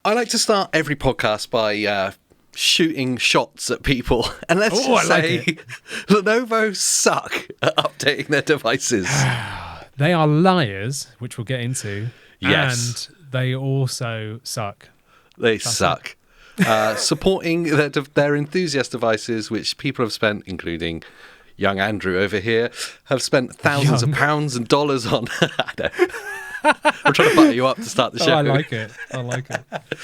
I like to start every podcast by shooting shots at people. And let's just say Lenovo suck at updating their devices. They are liars, which we'll get into. Yes. And they also suck. They suck. Supporting their enthusiast devices, which people have spent, including young Andrew over here, have spent thousands of pounds and dollars on. I know. I'm trying to butter you up to start the show. I like it.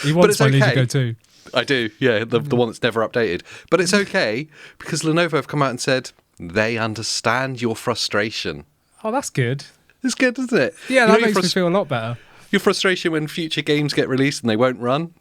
He wants my Legion Go too. I do, yeah, the one that's never updated. But it's okay, because Lenovo have come out and said they understand your frustration. Oh, that's good. It's good, isn't it? Yeah, that makes me feel a lot better. Your frustration when future games get released and they won't run,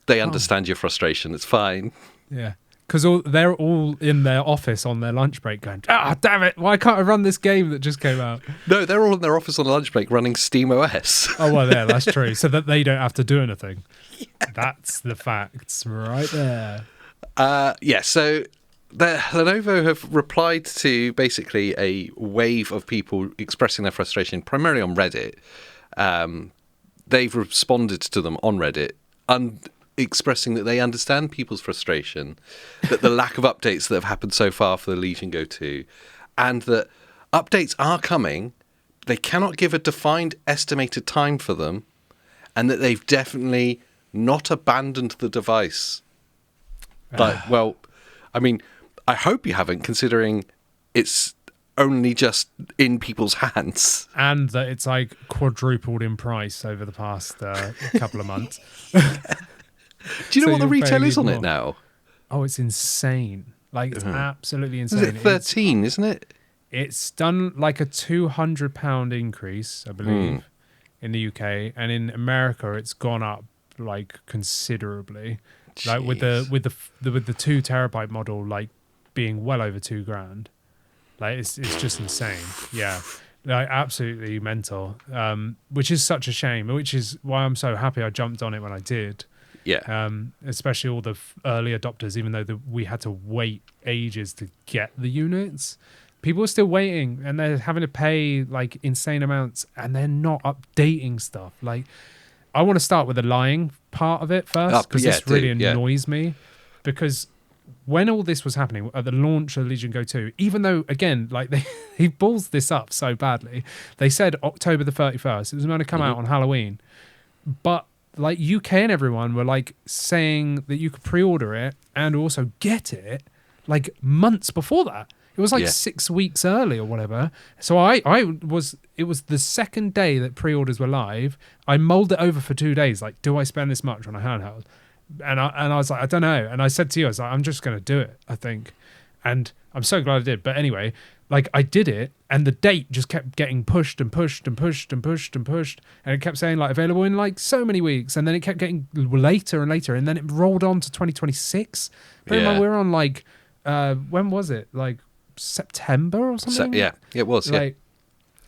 they understand your frustration. It's fine. Yeah. Because they're all in their office on their lunch break going, damn it, why can't I run this game that just came out? No, they're all in their office on the lunch break running SteamOS. Oh, well, yeah, that's true. So that they don't have to do anything. Yeah. That's the facts right there. So Lenovo have replied to basically a wave of people expressing their frustration, primarily on Reddit. They've responded to them on Reddit, expressing that they understand people's frustration, that the lack of updates that have happened so far for the Legion Go 2, and that updates are coming, they cannot give a defined estimated time for them, and that they've definitely not abandoned the device. I hope you haven't, considering it's only just in people's hands. And that it's like quadrupled in price over the past couple of months. Do you know what the retail is on it now? Oh, it's insane. Like, it's absolutely insane. Is it 13, isn't it? It's done like a £200 increase, I believe, in the UK. And in America, it's gone up like considerably. Jeez. Like with the 2 terabyte model, like being well over $2,000. Like it's just insane. Yeah. Like absolutely mental. Which is such a shame, which is why I'm so happy I jumped on it when I did. Yeah. Especially all the early adopters, even though we had to wait ages to get the units. People are still waiting and they're having to pay like insane amounts and they're not updating stuff. Like, I want to start with the lying part of it first, because this really annoys me. Because when all this was happening at the launch of Legion Go 2, even though, again, like he balls this up so badly, they said October the 31st. It was going to come out on Halloween. But like UK and everyone were like saying that you could pre-order it and also get it like months before that. It was like 6 weeks early or whatever. So it was the second day that pre-orders were live. I mulled it over for 2 days. Like, do I spend this much on a handheld? And I was like, I don't know. And I said to you, I was like, I'm just going to do it, I think. And I'm so glad I did. But anyway, like I did it and the date just kept getting pushed and pushed and pushed and pushed and pushed. And it kept saying like available in like so many weeks. And then it kept getting later and later. And then it rolled on to 2026. Bear in mind, we're on like, when was it? Like September or something? It was. Like,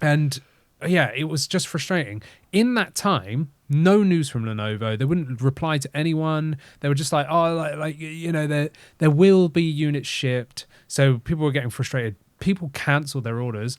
and yeah, it was just frustrating. In that time, no news from Lenovo. They wouldn't reply to anyone. They were just like, there will be units shipped. So people were getting frustrated. People cancelled their orders.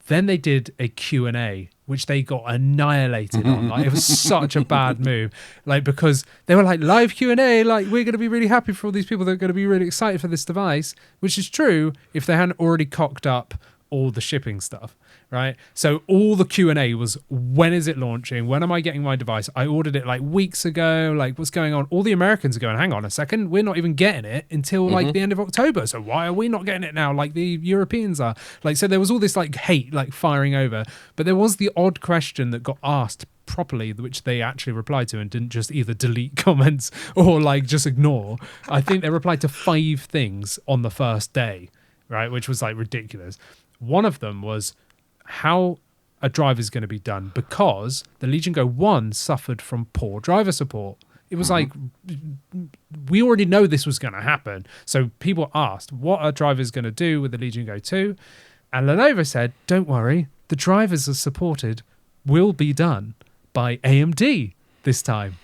Then they did a Q&A, which they got annihilated on. Like, it was such a bad move. Like, because they were like, live Q&A, like, we're going to be really happy for all these people that are going to be really excited for this device, which is true if they hadn't already cocked up all the shipping stuff, right? So all the Q&A was, when is it launching? When am I getting my device? I ordered it like weeks ago. Like, what's going on? All the Americans are going, hang on a second, we're not even getting it until like the end of October. So why are we not getting it now like the Europeans are? Like, so there was all this like hate like firing over. But there was the odd question that got asked properly, which they actually replied to and didn't just either delete comments or like just ignore. I think they replied to 5 things on the first day, right? Which was like ridiculous. One of them was how a driver is going to be done, because the Legion Go 1 suffered from poor driver support. It was like, we already know this was going to happen. So people asked what are drivers going to do with the Legion Go 2? And Lenovo said, don't worry, the drivers are supported will be done by AMD this time.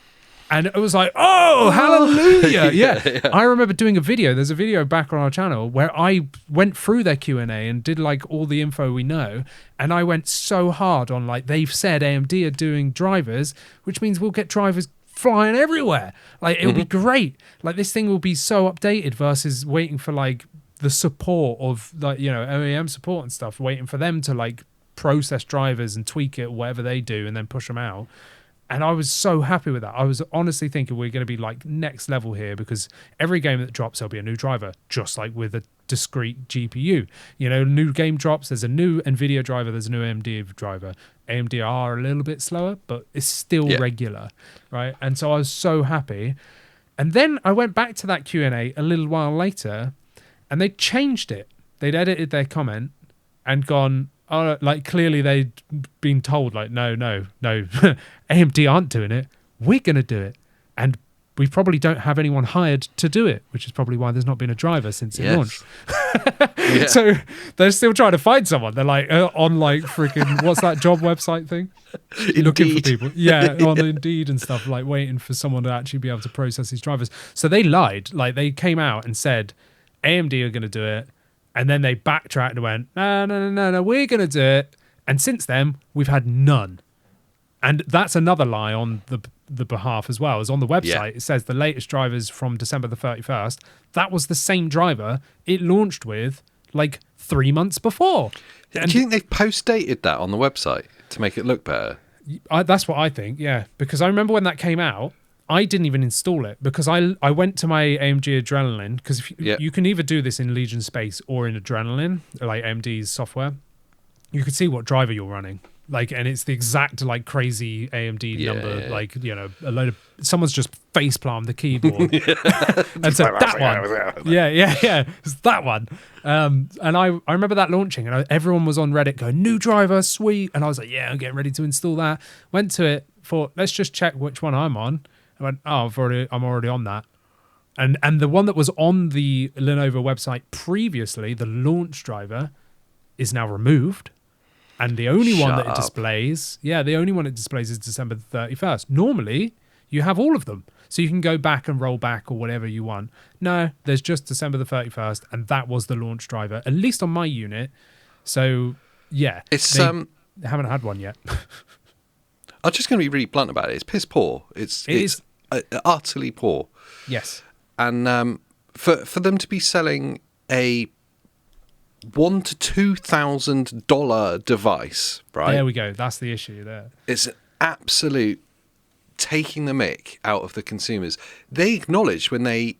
And it was like, oh, hallelujah. Yeah. I remember doing a video. There's a video back on our channel where I went through their Q&A and did like all the info we know. And I went so hard on like, they've said AMD are doing drivers, which means we'll get drivers flying everywhere. Like, it'll be great. Like, this thing will be so updated versus waiting for like the support of like, you know, OEM support and stuff, waiting for them to like process drivers and tweak it, whatever they do, and then push them out. And I was so happy with that. I was honestly thinking we're going to be like next level here, because every game that drops, there'll be a new driver, just like with a discrete GPU. You know, new game drops, there's a new NVIDIA driver, there's a new AMD driver. AMD are a little bit slower, but it's still regular, right? And so I was so happy. And then I went back to that Q&A a little while later, and they changed it. They'd edited their comment and gone, oh, like clearly they'd been told, like, no, AMD aren't doing it. We're going to do it. And we probably don't have anyone hired to do it, which is probably why there's not been a driver since it launched. So they're still trying to find someone. They're like on like freaking, what's that job website thing? Indeed. Looking for people. Yeah, on Indeed and stuff, like waiting for someone to actually be able to process these drivers. So they lied. Like, they came out and said AMD are going to do it. And then they backtracked and went, no, we're going to do it. And since then, we've had none. And that's another lie on the behalf as well. As on the website, it says the latest drivers from December the 31st. That was the same driver it launched with like 3 months before. And do you think they've post-dated that on the website to make it look better? That's what I think, yeah. Because I remember when that came out, I didn't even install it because I went to my AMG Adrenaline, because you can either do this in Legion Space or in Adrenaline, like AMD's software. You can see what driver you're running, like, and it's the exact like crazy AMD number, like, you know, a load of someone's just facepalmed the keyboard and said that one, it's that one. And I remember that launching, and everyone was on Reddit going, new driver, sweet, and I was like, yeah, I'm getting ready to install that. Went to it, thought, let's just check which one I'm on. I went, oh, I'm already on that. And the one that was on the Lenovo website previously, the launch driver, is now removed. And the only one that it displays, is December the 31st. Normally, you have all of them. So you can go back and roll back or whatever you want. No, there's just December the 31st, and that was the launch driver, at least on my unit. So, yeah. They haven't had one yet. I'm just going to be really blunt about it. It's piss poor. It is utterly poor. Yes. And for them to be selling a $1,000 to $2,000 device, right? There we go. That's the issue there. It's an absolute taking the mick out of the consumers. They acknowledged when they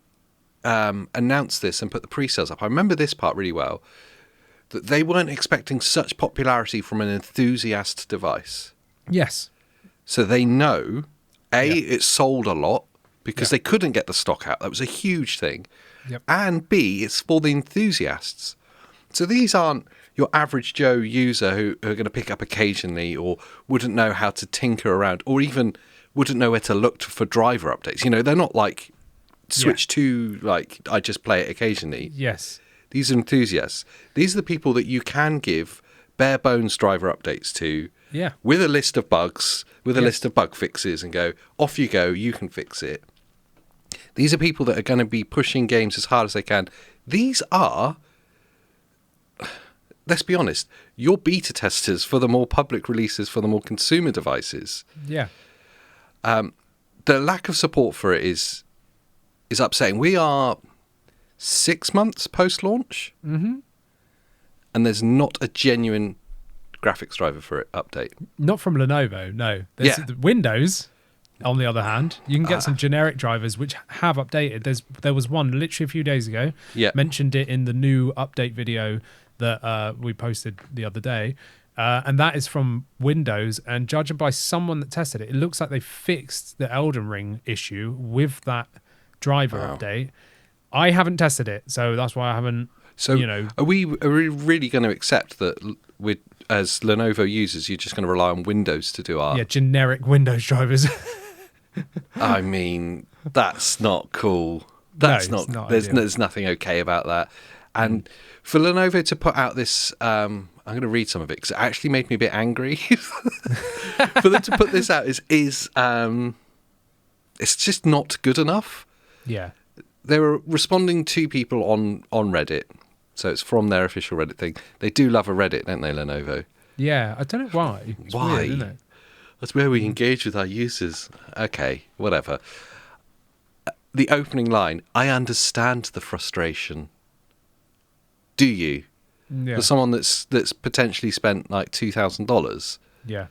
announced this and put the pre-sales up, I remember this part really well, that they weren't expecting such popularity from an enthusiast device. Yes. So they know, it sold a lot because they couldn't get the stock out. That was a huge thing. Yep. And B, it's for the enthusiasts. So these aren't your average Joe user who are going to pick up occasionally or wouldn't know how to tinker around or even wouldn't know where to look for driver updates. You know, they're not like Switch 2, like I just play it occasionally. Yes. These are enthusiasts. These are the people that you can give bare bones driver updates to. Yeah. With a list of bugs, with a list of bug fixes, and go, off you go, you can fix it. These are people that are going to be pushing games as hard as they can. These are, let's be honest, your beta testers for the more public releases, for the more consumer devices. Yeah. The lack of support for it is upsetting. We are 6 months post-launch, and there's not a genuine graphics driver for it update. Not from Lenovo, no. There's Windows, on the other hand, you can get some generic drivers which have updated. There was one literally a few days ago. Mentioned it in the new update video that we posted the other day. And that is from Windows. And judging by someone that tested it, it looks like they fixed the Elden Ring issue with that driver update. I haven't tested it, so that's why I haven't. So, are we really going to accept that as Lenovo users, you're just going to rely on Windows to do our generic Windows drivers? I mean, that's not cool. That's not there's nothing okay about that. And for Lenovo to put out this, I'm going to read some of it because it actually made me a bit angry. For them to put this out is it's just not good enough. Yeah, they were responding to people on Reddit. So it's from their official Reddit thing. They do love a Reddit, don't they, Lenovo? Yeah, I don't know why. It's why? Weird, isn't it? That's where we engage with our users. Okay, whatever. The opening line, I understand the frustration. Do you? Yeah. For someone that's potentially spent like $2,000 Yeah.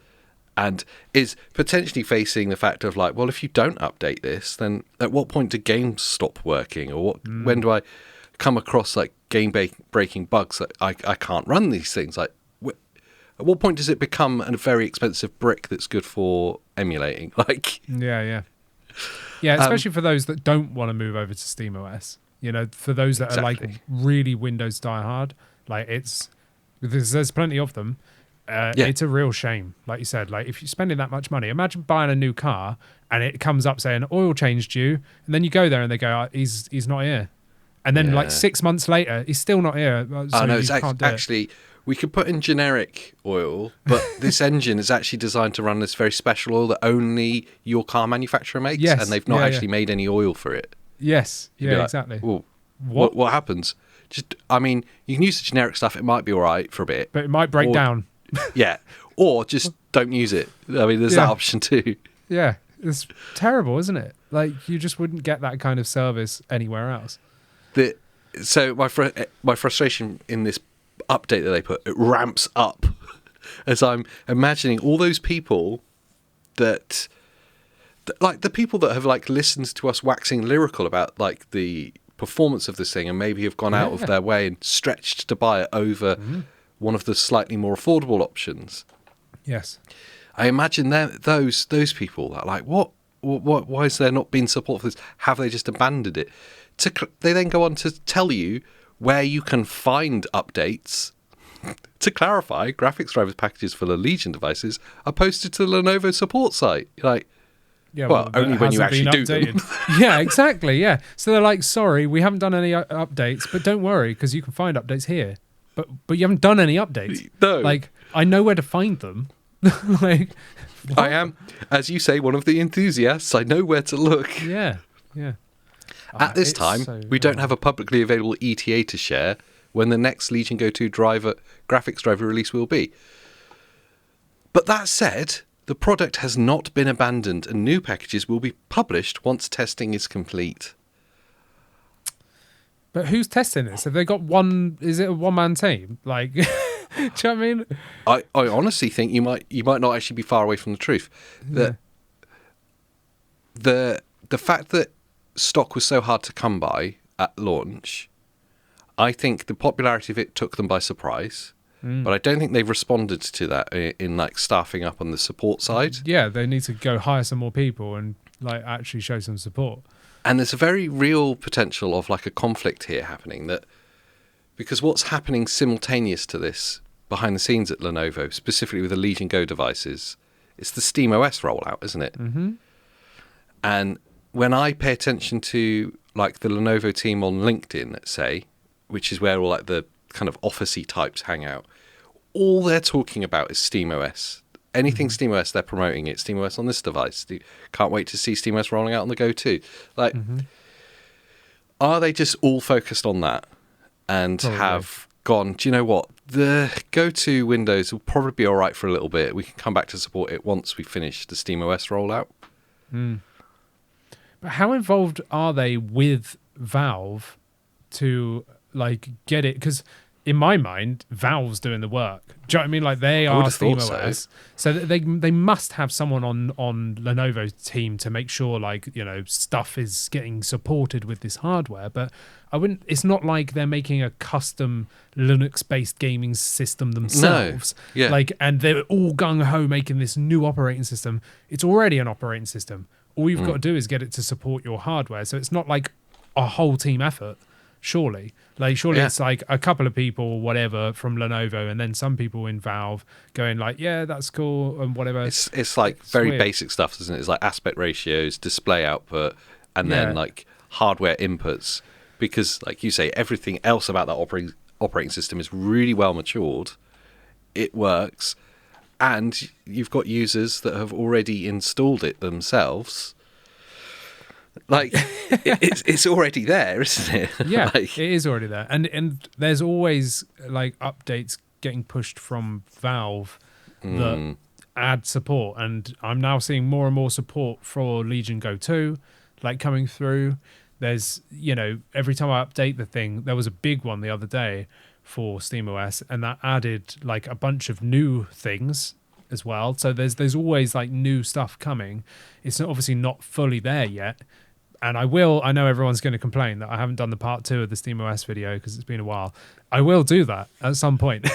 and is potentially facing the fact of like, well, if you don't update this, then at what point do games stop working? Or when do I come across like game-breaking bugs that I can't run these things? Like, at what point does it become a very expensive brick that's good for emulating? Like, Yeah, especially for those that don't want to move over to SteamOS. You know, for those that are like really Windows diehard, like there's plenty of them. It's a real shame. Like you said, like if you're spending that much money, imagine buying a new car and it comes up saying oil change due, and then you go there and they go, he's not here. And then like 6 months later, he's still not here. So no, you it's actually, we could put in generic oil, but this engine is actually designed to run this very special oil that only your car manufacturer makes, and they've not actually made any oil for it. Yes, You'd be like, exactly. Well, what happens? Just, I mean, you can use the generic stuff. It might be all right for a bit. But it might break down. Yeah. Or just don't use it. I mean, there's that option too. Yeah. It's terrible, isn't it? Like, you just wouldn't get that kind of service anywhere else. So my frustration in this update that they put, it ramps up as I'm imagining all those people that like the people that have like listened to us waxing lyrical about like the performance of this thing and maybe have gone out of their way and stretched to buy it over one of the slightly more affordable options. Yes. I imagine those people that are like, what, why has there not been support for this? Have they just abandoned it? They then go on to tell you where you can find updates. To clarify, graphics drivers packages for the Legion devices are posted to the Lenovo support site. Like, yeah, well only when you actually do them. Yeah, exactly, yeah. So they're like, sorry, we haven't done any updates, but don't worry, because you can find updates here. But you haven't done any updates. No. Like, I know where to find them. Like, what? I am, as you say, one of the enthusiasts. I know where to look. Yeah. At this time, we don't have a publicly available ETA to share when the next Legion Go 2 graphics driver release will be. But that said, the product has not been abandoned and new packages will be published once testing is complete. But who's testing this? Have they got one? Is it a one-man team? Like, do you know what I mean? I honestly think you might not actually be far away from the truth. The fact that stock was so hard to come by at launch, I think the popularity of it took them by surprise. But I don't think they've responded to that in like staffing up on the support side. Yeah, they need to go hire some more people and like actually show some support. And there's a very real potential of like a conflict here happening, that because what's happening simultaneous to this behind the scenes at Lenovo, specifically with the Legion Go devices, it's the SteamOS rollout, isn't it? Mm-hmm. And when I pay attention to like the Lenovo team on LinkedIn, let's say, which is where all like the kind of office-y types hang out, all they're talking about is SteamOS. Anything SteamOS, they're promoting it. SteamOS on this device. Can't wait to see SteamOS rolling out on the Go 2. Like, are they just all focused on that and have gone, do you know what? The Go 2 Windows will probably be all right for a little bit. We can come back to support it once we finish the SteamOS rollout. But how involved are they with Valve to like get it? Because in my mind, Valve's doing the work. Do you know what I mean? Like, they are SteamOS, so they must have someone on Lenovo's team to make sure, like, you know, stuff is getting supported with this hardware. But I wouldn't. It's not like they're making a custom Linux-based gaming system themselves. No. Yeah. Like, and they're all gung ho making this new operating system. It's already an operating system. All you've got to do is get it to support your hardware. So it's not like a whole team effort. Surely it's like a couple of people, whatever, from Lenovo, and then some people in Valve going like, yeah, that's cool, and whatever. It's like very weird. Basic stuff, isn't it? It's like aspect ratios, display output, and then like hardware inputs. Because, like you say, everything else about that operating system is really well matured. It works, and you've got users that have already installed it themselves. Like, it's already there, isn't it? Yeah, like, it is already there. And there's always, like, updates getting pushed from Valve that add support, and I'm now seeing more and more support for Legion Go 2 like coming through. There's, every time I update the thing, there was a big one the other day for SteamOS, and that added like a bunch of new things as well. So there's always like new stuff coming. It's obviously not fully there yet. And I know everyone's going to complain that I haven't done the part 2 of the SteamOS video because it's been a while. I will do that at some point.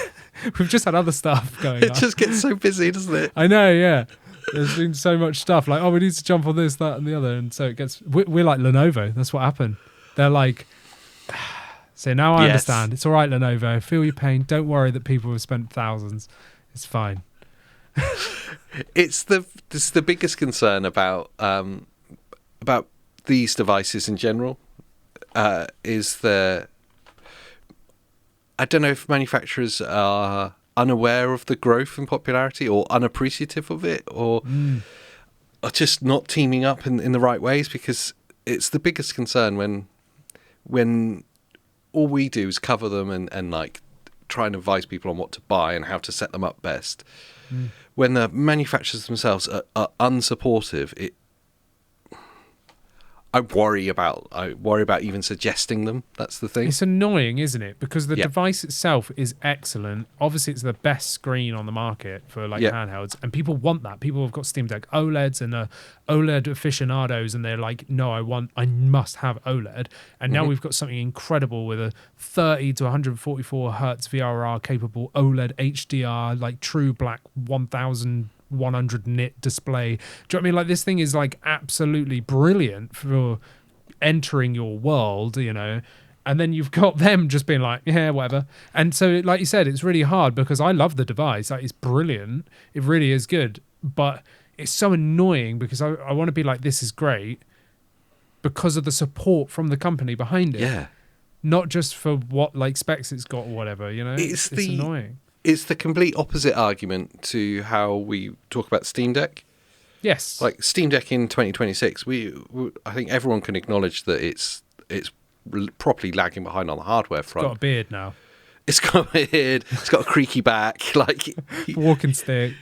We've just had other stuff going on. It just gets so busy, doesn't it? I know, yeah. There's been so much stuff. Like, we need to jump on this, that, and the other. And so it gets... We're like Lenovo. That's what happened. They're like... So now I understand. It's all right, Lenovo. Feel your pain. Don't worry that people have spent thousands. It's fine. It's the biggest concern about these devices in general, is I don't know if manufacturers are unaware of the growth in popularity or unappreciative of it, or are just not teaming up in the right ways, because it's the biggest concern when all we do is cover them and like try and advise people on what to buy and how to set them up best. When the manufacturers themselves are unsupportive, I worry about even suggesting them. That's the thing. It's annoying, isn't it? Because the device itself is excellent. Obviously, it's the best screen on the market for handhelds, and people want that. People have got Steam Deck OLEDs and OLED aficionados, and they're like, no, I must have OLED. And now we've got something incredible with a 30 to 144 hertz VRR capable OLED HDR, like true black 1100 nit display. Do you know what I mean? Like, this thing is like absolutely brilliant for entering your world, and then you've got them just being like, yeah, whatever. And so, like you said, it's really hard because I love the device. Like, it's brilliant. It really is good. But it's so annoying because I want to be like, this is great, because of the support from the company behind it. Yeah. Not just for what like specs it's got or whatever, It's annoying. It's the complete opposite argument to how we talk about Steam Deck. Yes. Like Steam Deck in 2026, I think everyone can acknowledge that it's properly lagging behind on the hardware front. It's got a beard now. It's got a beard. It's got a creaky back. Like walking stick.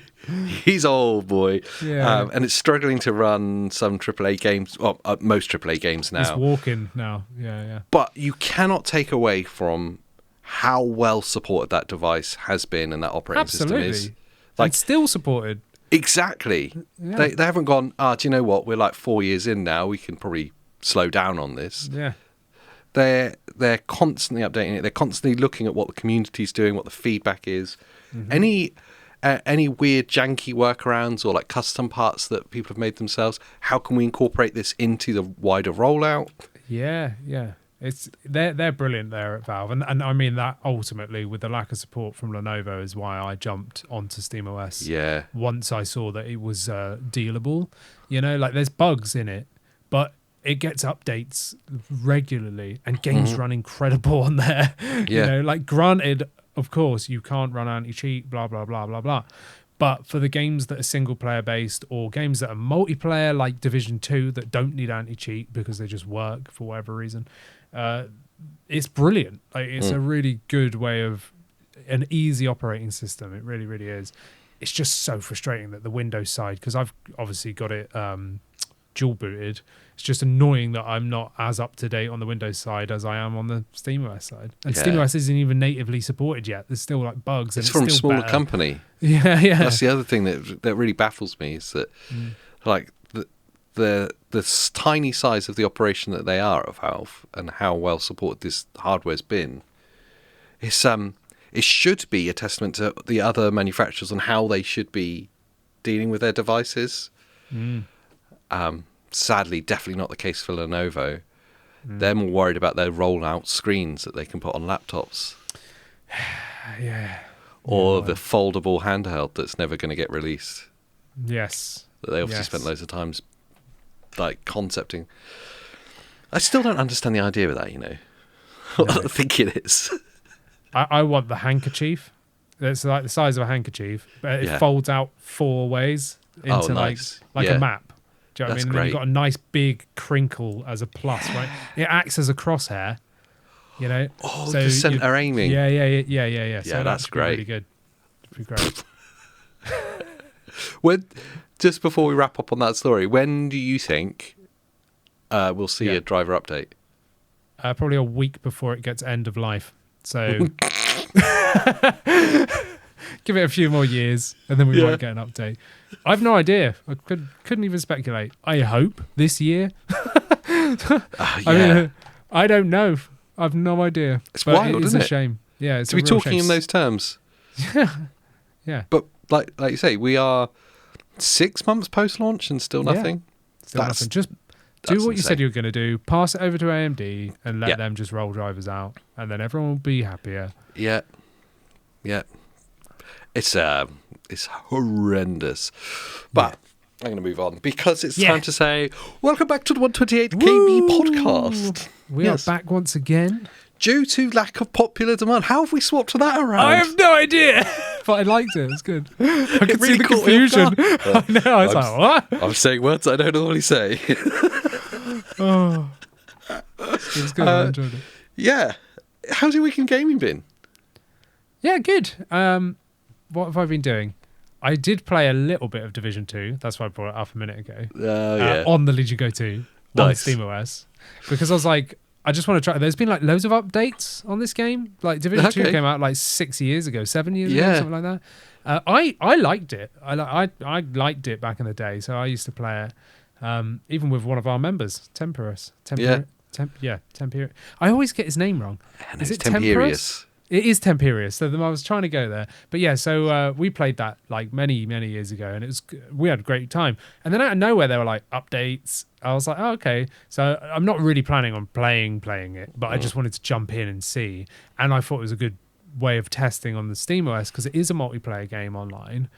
He's old boy. Yeah. And it's struggling to run some AAA games. Well, most AAA games now. It's walking now. Yeah. But you cannot take away from how well supported that device has been and that operating system is. Like, and still supported. Exactly. Yeah. They haven't gone, do you know what? We're like 4 years in now. We can probably slow down on this. Yeah. They're constantly updating it. They're constantly looking at what the community's doing, what the feedback is. Any weird janky workarounds or like custom parts that people have made themselves, how can we incorporate this into the wider rollout? Yeah. They're brilliant there at Valve, and I mean that ultimately with the lack of support from Lenovo is why I jumped onto SteamOS. Yeah. Once I saw that it was dealable, like there's bugs in it, but it gets updates regularly, and games run incredible on there. Yeah. Like granted, of course, you can't run anti-cheat, blah blah blah blah blah. But for the games that are single-player based or games that are multiplayer, like Division 2, that don't need anti-cheat because they just work for whatever reason, it's brilliant. Like, it's a really good way of an easy operating system. It really, really is. It's just so frustrating that the Windows side, because I've obviously got it dual booted, it's just annoying that I'm not as up to date on the Windows side as I am on the SteamOS side. And SteamOS isn't even natively supported yet. There's still like bugs. It's and from a still smaller better. company. Yeah. That's the other thing that really baffles me, is that like the tiny size of the operation that they are at Valve and how well supported this hardware's been. It should be a testament to the other manufacturers on how they should be dealing with their devices. Sadly, definitely not the case for Lenovo. They're more worried about their rollout screens that they can put on laptops. Yeah. Or the foldable handheld that's never going to get released. Yes. That they obviously spent loads of times like concepting. I still don't understand the idea of that, what I think it is. I want the handkerchief. It's like the size of a handkerchief, but it folds out 4 ways into nice. like a map. Do you know what I mean? And great. then you've got a nice big crinkle as a plus, right? It acts as a crosshair, Oh, so the center aiming. Yeah. Yeah, so that's great. Really good. It'd be great. When, just before we wrap up on that story, when do you think we'll see a driver update? Probably a week before it gets end of life. So give it a few more years, and then we might get an update. I've no idea. I couldn't even speculate. I hope this year. I mean, I don't know. I've no idea. It's wild, it's isn't a it? shame. Yeah, it's to be talking in those terms. Yeah. But like you say, we are 6 months post-launch and still nothing. Still nothing. Just do what you said you were going to do. Pass it over to AMD and let them just roll drivers out, and then everyone will be happier. Yeah. It's horrendous. But I'm going to move on because it's time to say, welcome back to the 128KB podcast. We are back once again. Due to lack of popular demand. How have we swapped that around? I have no idea. But I liked it. It's good. I could see the confusion. I know. I was like, what? I'm saying words I don't normally say. It was good. I enjoyed it. Yeah. How's your week in gaming been? Yeah, good. What have I been doing? I did play a little bit of Division 2. That's why I brought it up a minute ago. On the Legion Go 2 on SteamOS. Because I was like, I just want to try. There's been like loads of updates on this game. Like Division 2 came out like 6 years ago, 7 years ago, something like that. I liked it. I liked it back in the day. So I used to play it, even with one of our members, Temperus. Temperius. I always get his name wrong. Is it Temperus? It is Temperius. So I was trying to go there, but yeah. So we played that like many years ago, and we had a great time. And then out of nowhere, there were like updates. I was like, oh, okay. So I'm not really planning on playing it, but I just wanted to jump in and see. And I thought it was a good way of testing on the SteamOS because it is a multiplayer game online,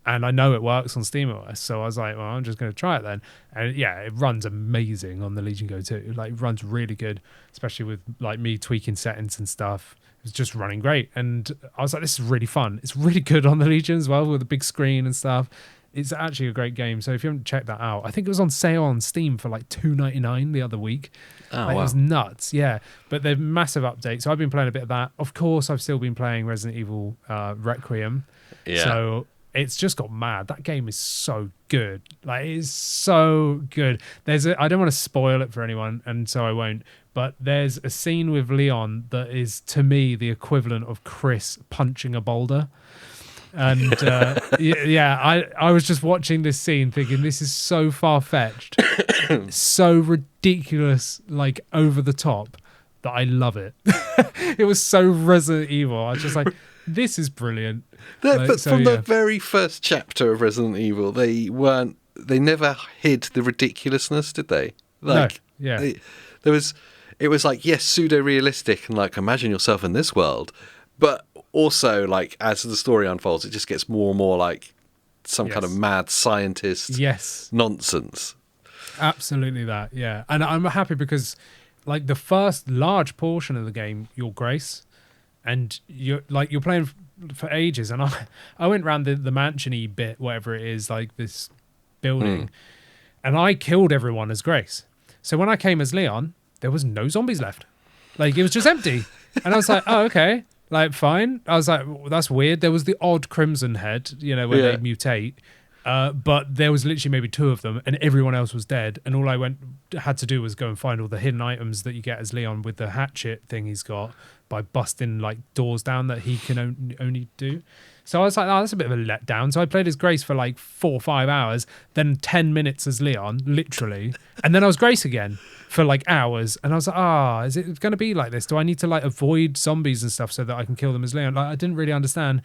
and I know it works on SteamOS. So I was like, well, I'm just going to try it then. And yeah, it runs amazing on the Legion Go 2. Like, it runs really good, especially with like me tweaking settings and stuff. It was just running great. And I was like, this is really fun. It's really good on the Legion as well with a big screen and stuff. It's actually a great game. So if you haven't checked that out, I think it was on sale on Steam for like $2.99 the other week. Oh, wow. It was nuts. Yeah. But they're massive updates. So I've been playing a bit of that. Of course, I've still been playing Resident Evil Requiem. Yeah. So it's just got mad. That game is so good. Like, it is so good. I don't want to spoil it for anyone, and so I won't. But there's a scene with Leon that is, to me, the equivalent of Chris punching a boulder. And I was just watching this scene thinking, this is so far-fetched, so ridiculous, like over the top, that I love it. It was so Resident Evil. I was just like, this is brilliant. From the very first chapter of Resident Evil, they never hid the ridiculousness, did they? Like, no. Yeah. It was like, yes, pseudo-realistic and like, imagine yourself in this world. But also, like, as the story unfolds, it just gets more and more like some kind of mad scientist nonsense. Absolutely that, yeah. And I'm happy because, like, the first large portion of the game, you're Grace, and you're playing for ages. And I went around the mansion-y bit, whatever it is, like this building, and I killed everyone as Grace. So when I came as Leon, there was no zombies left. Like, it was just empty. And I was like, oh, okay. Like, fine. I was like, well, that's weird. There was the odd crimson head, when they mutate. But there was literally maybe 2 of them, and everyone else was dead. And all I had to do was go and find all the hidden items that you get as Leon with the hatchet thing he's got by busting like doors down that he can only do. So I was like, oh, that's a bit of a letdown. So I played as Grace for like 4 or 5 hours, then 10 minutes as Leon, literally. And then I was Grace again for like hours. And I was like, is it going to be like this? Do I need to like avoid zombies and stuff so that I can kill them as Leon? Like, I didn't really understand.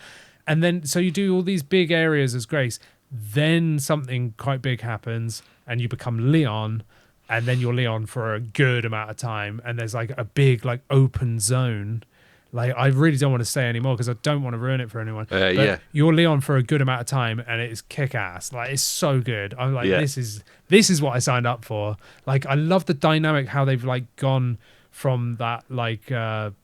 And then, so you do all these big areas as Grace. Then something quite big happens and you become Leon. And then you're Leon for a good amount of time. And there's like a big like open zone. Like, I really don't want to say anymore because I don't want to ruin it for anyone. But you're Leon for a good amount of time, and it's kick-ass. Like, it's so good. I'm like, this is what I signed up for. Like, I love the dynamic how they've like gone from that like the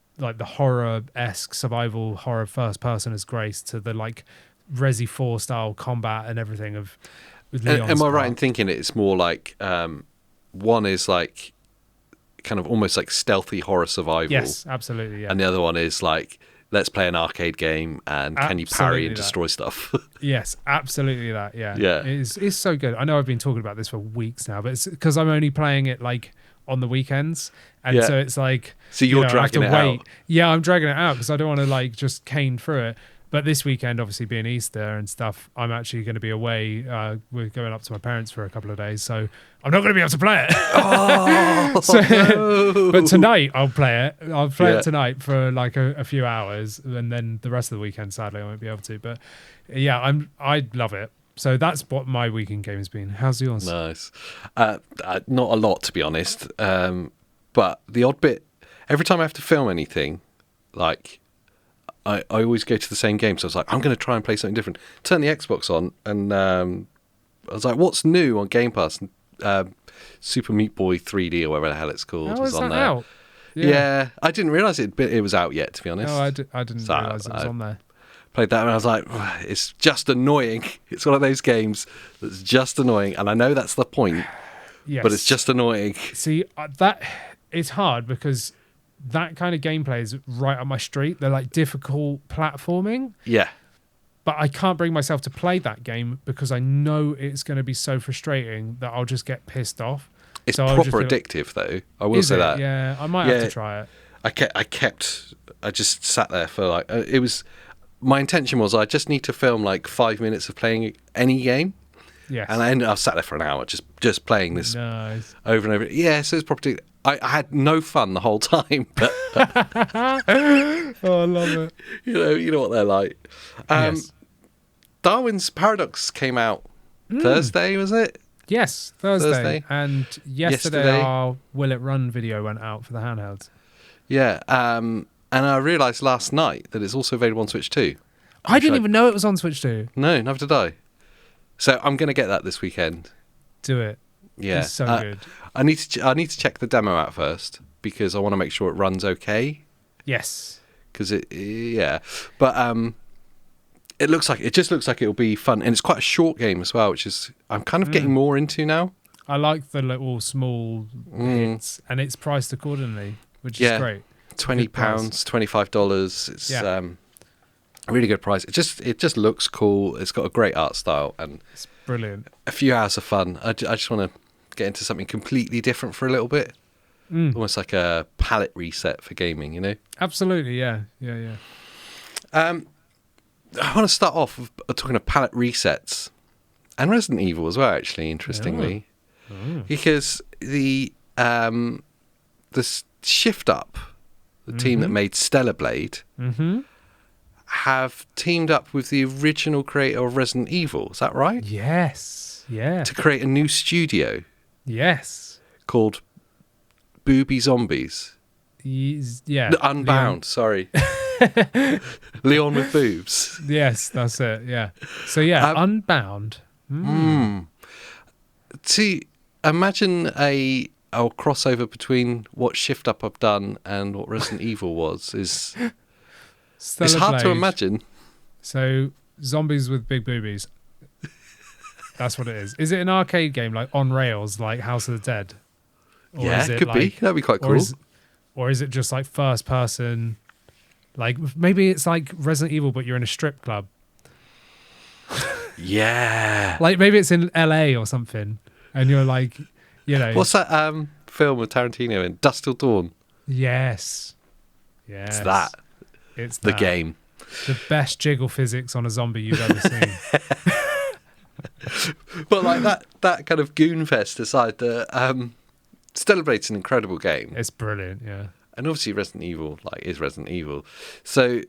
horror-esque survival horror first person as Grace to the like Resi 4 style combat and everything of Leon's Am I right in thinking it's more like one is like kind of almost like stealthy horror survival. Yes, absolutely. Yeah. And the other one is like let's play an arcade game and can you parry and destroy stuff? Yes, absolutely that. Yeah. Yeah. It's so good. I know I've been talking about this for weeks now, but it's because I'm only playing it like on the weekends. And so it's like, so you're dragging it out. Yeah, I'm dragging it out because I don't want to like just cane through it. But this weekend, obviously being Easter and stuff, I'm actually going to be away. We're going up to my parents for a couple of days, so I'm not going to be able to play it. Oh, no. But tonight I'll play it. I'll play it tonight for like a few hours, and then the rest of the weekend, sadly, I won't be able to. But yeah, I love it. So that's what my weekend game has been. How's yours? Nice. Not a lot, to be honest. But the odd bit, every time I have to film anything, like I always go to the same game. So I was like, I'm going to try and play something different. Turn the Xbox on, and I was like, what's new on Game Pass? And, Super Meat Boy 3D or whatever the hell it's called was on there. Out? Yeah, I didn't realise it was out yet, to be honest. No, I didn't realise it was on there. Played that and I was like, it's just annoying. It's one of those games that's just annoying. And I know that's the point, but it's just annoying. See, that it's hard because that kind of gameplay is right up my street. They're like difficult platforming. Yeah. But I can't bring myself to play that game because I know it's going to be so frustrating that I'll just get pissed off. It's proper addictive, though. I will say that. Yeah, I might have to try it. I just sat there for like, my intention was I just need to film like 5 minutes of playing any game. Yes. And I sat there for an hour just playing this over and over. Yeah, so it's proper. I had no fun the whole time. But oh, I love it. You know what they're like. Yes. Darwin's Paradox came out Thursday, was it? Yes, Thursday. And yesterday our Will It Run video went out for the handheld. Yeah, and I realised last night that it's also available on Switch 2. I didn't even know it was on Switch 2. No, never did I. So I'm going to get that this weekend. Do it. Yeah. It's so good. I need to check the demo out first because I want to make sure it runs okay. Yes. Because but it just looks like it'll be fun, and it's quite a short game as well, which is I'm kind of getting more into now. I like the little small hits, and it's priced accordingly, which is great. £20, $25. It's a really good price. It just looks cool. It's got a great art style, and it's brilliant. A few hours of fun. I just want to get into something completely different for a little bit. Almost like a palette reset for gaming, you know? Absolutely, yeah. I want to start off with talking of palette resets and Resident Evil as well, actually, interestingly. Because the Shift Up, the team that made Stellar Blade, have teamed up with the original creator of Resident Evil. Is that right? Yes. Yeah. To create a new studio. Yes. Called Booby Zombies. Yeah. Unbound, sorry. Leon with boobs. Yes, that's it. Yeah. So yeah, Unbound. See, imagine a crossover between what Shift Up have done and what Resident Evil was. It's hard to imagine. So zombies with big boobies. That's what it is. Is it an arcade game like on rails, like House of the Dead? Or it could be. That'd be quite cool. Or is it just like first person? Like maybe it's like Resident Evil, but you're in a strip club. Yeah. Like maybe it's in LA or something, and you're like, What's that film with Tarantino in Dusk Till Dawn? Yes. Yes. It's the game. The best jiggle physics on a zombie you've ever seen. But like that kind of goon fest aside, Stellar Blade's an incredible game. It's brilliant, yeah. And obviously Resident Evil is Resident Evil. So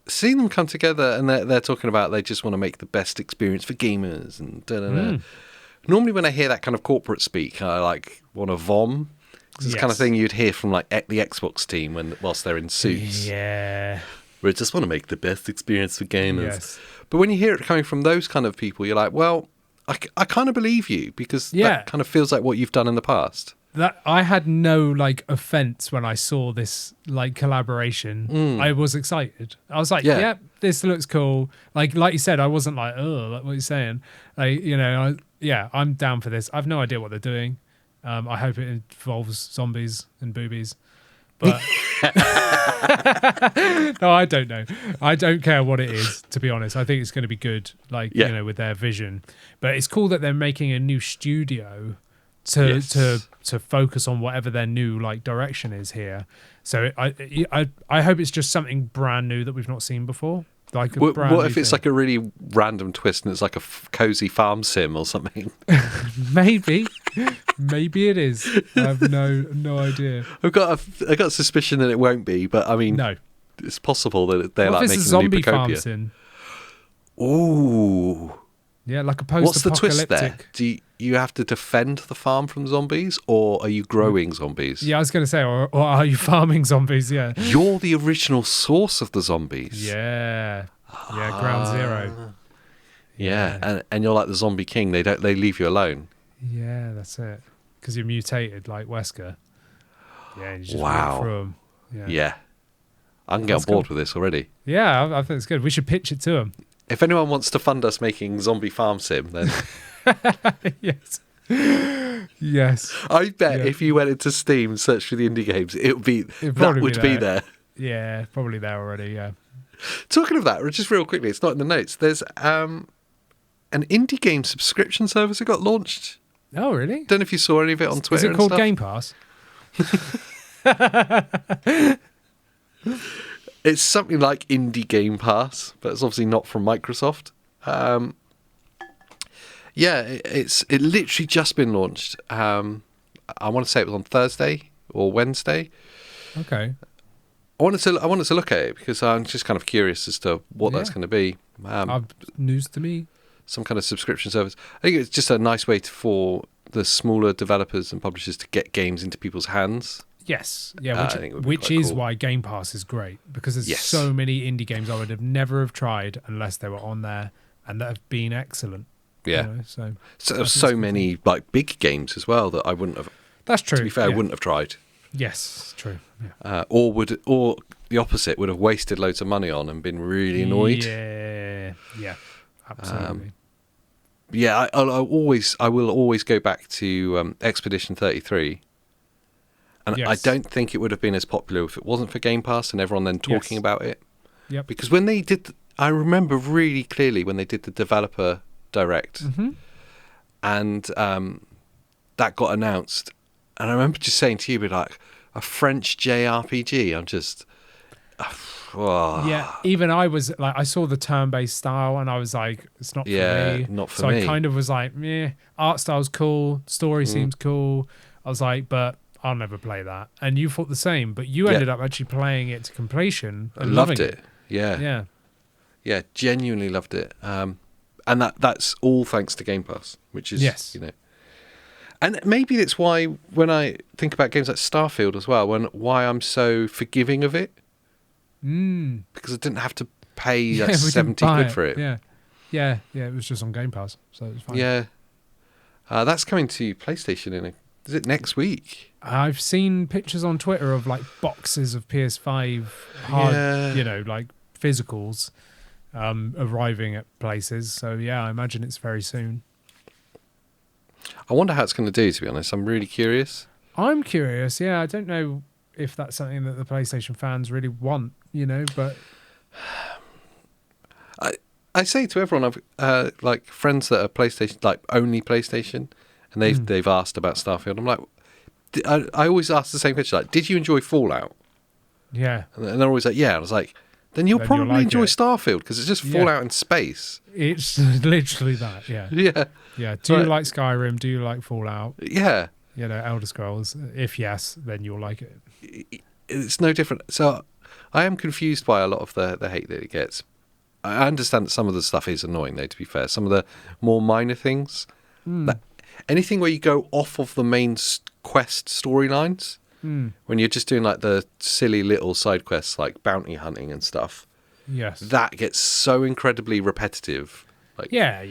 seeing them come together and they're talking about they just want to make the best experience for gamers and da-da-da. Normally when I hear that kind of corporate speak, I like want to vom. It's the kind of thing you'd hear from like the Xbox team whilst they're in suits. Yeah. We just want to make the best experience for gamers. Yes. But when you hear it coming from those kind of people, you're like, well, I kind of believe you because that kind of feels like what you've done in the past. That I had no like offense when I saw this like collaboration. I was excited. I was like, yeah, this looks cool. Like you said, I wasn't like, oh, like what you're saying. Like, I'm down for this. I've no idea what they're doing. I hope it involves zombies and boobies. But no, I don't know. I don't care what it is, to be honest. I think it's going to be good, like with their vision. But it's cool that they're making a new studio to focus on whatever their new like direction is here. So I hope it's just something brand new that we've not seen before. Like what if it's like a really random twist and it's like a cozy farm sim or something? Maybe it is. I have no idea. I got a suspicion that it won't be, but I mean, no, it's possible that they're what like if it's making a zombie a new farm Pokopia. sim? Ooh, yeah, like a what's the post-apocalyptic. twist there? Do you have to defend the farm from zombies, or are you growing zombies? Yeah, I was going to say, or are you farming zombies? Yeah, you're the original source of the zombies. Yeah, Ground Zero. Yeah, and you're like the zombie king. They leave you alone. Yeah, that's it. Because you're mutated like Wesker. Yeah, you just wow. walk through them. Yeah. I can get on board with this already. Yeah, I think it's good. We should pitch it to them. If anyone wants to fund us making zombie farm sim, then yes. Yes. I bet if you went into Steam and searched for the indie games, it would be there. Yeah, probably there already. Yeah. Talking of that, just real quickly, it's not in the notes. There's an indie game subscription service that got launched. Oh, really? Don't know if you saw any of it on Twitter. Is it called Game Pass? It's something like Indie Game Pass, but it's obviously not from Microsoft. It literally just been launched. I want to say it was on Thursday or Wednesday. Okay. I wanted to look at it because I'm just kind of curious as to what that's going to be. News to me. Some kind of subscription service. I think it's just a nice way for the smaller developers and publishers to get games into people's hands. Yes, yeah, which is why Game Pass is great, because there's so many indie games I would have never have tried unless they were on there, and that have been excellent. Yeah, so many like big games as well that I wouldn't have. That's true. To be fair, I wouldn't have tried. Yes, true. Yeah. Or the opposite, would have wasted loads of money on and been really annoyed. Yeah, absolutely. I will always go back to Expedition 33. And I don't think it would have been as popular if it wasn't for Game Pass and everyone then talking about it. Yep. Because when they did, I remember really clearly when they did the developer direct, and that got announced, and I remember just saying to you, "Be like a French JRPG." I'm just, yeah. Even I was like, I saw the turn-based style, and I was like, "It's not for me." Not for me. So I kind of was like, "Meh." Art style's cool, story seems cool. I was like, but I'll never play that. And you thought the same, but you ended up actually playing it to completion and loved loving it. Yeah, genuinely loved it. And that's all thanks to Game Pass, which is and maybe that's why when I think about games like Starfield as well, why I'm so forgiving of it, because I didn't have to pay 70 quid for it. Yeah, it was just on Game Pass, so it was fine. Yeah, that's coming to PlayStation is it next week? I've seen pictures on Twitter of like boxes of PS5 hard, like physicals arriving at places. So yeah, I imagine it's very soon. I wonder how it's going to do, to be honest. I'm really curious. I'm curious, yeah. I don't know if that's something that the PlayStation fans really want, but I say to everyone, I've like friends that are PlayStation, like only PlayStation, and they've asked about Starfield. I'm like, I always ask the same question, like, did you enjoy Fallout? Yeah. And they're always like, yeah. I was like, then you'll probably enjoy Starfield, because it's just Fallout in space. It's literally that, yeah. Yeah. Do you like Skyrim? Do you like Fallout? Yeah. Elder Scrolls. If yes, then you'll like it. It's no different. So I am confused by a lot of the hate that it gets. I understand that some of the stuff is annoying, though, to be fair. Some of the more minor things. Like anything where you go off of the main quest storylines, when you're just doing like the silly little side quests like bounty hunting and stuff. Yes. That gets so incredibly repetitive. Like, yeah.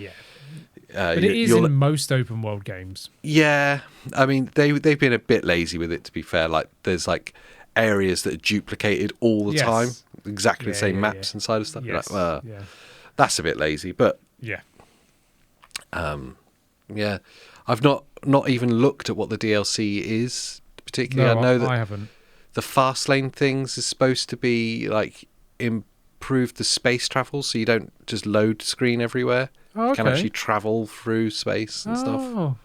But it is in most open world games. Yeah. I mean, they've been a bit lazy with it, to be fair. Like, there's like areas that are duplicated all the time. Exactly the same maps inside of stuff. Yes. Like, that's a bit lazy. But yeah. I've not even looked at what the DLC is particularly. No, I know that I haven't. the fast lane things is supposed to be like improve the space travel, so you don't just load screen everywhere. Oh, You can okay. actually travel through space and stuff. Oh.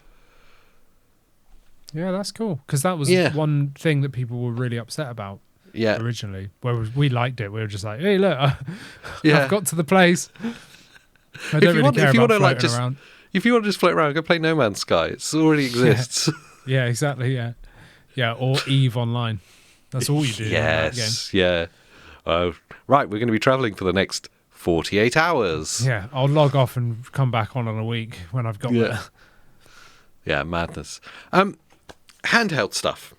Yeah, that's cool. Because that was Yeah. one thing that people were really upset about Yeah. originally. Where we liked it. We were just like, hey, look, Yeah. I've got to the place. I If don't you really want- care if you about wanna, like, floating just- around. If you want to just float around, go play No Man's Sky. It already exists. Yeah, exactly. Yeah. Yeah, or EVE Online. That's all you do in that game. Yes. Yeah. Right, we're going to be traveling for the next 48 hours. Yeah, I'll log off and come back on in a week when I've got there. Yeah, madness. Handheld stuff.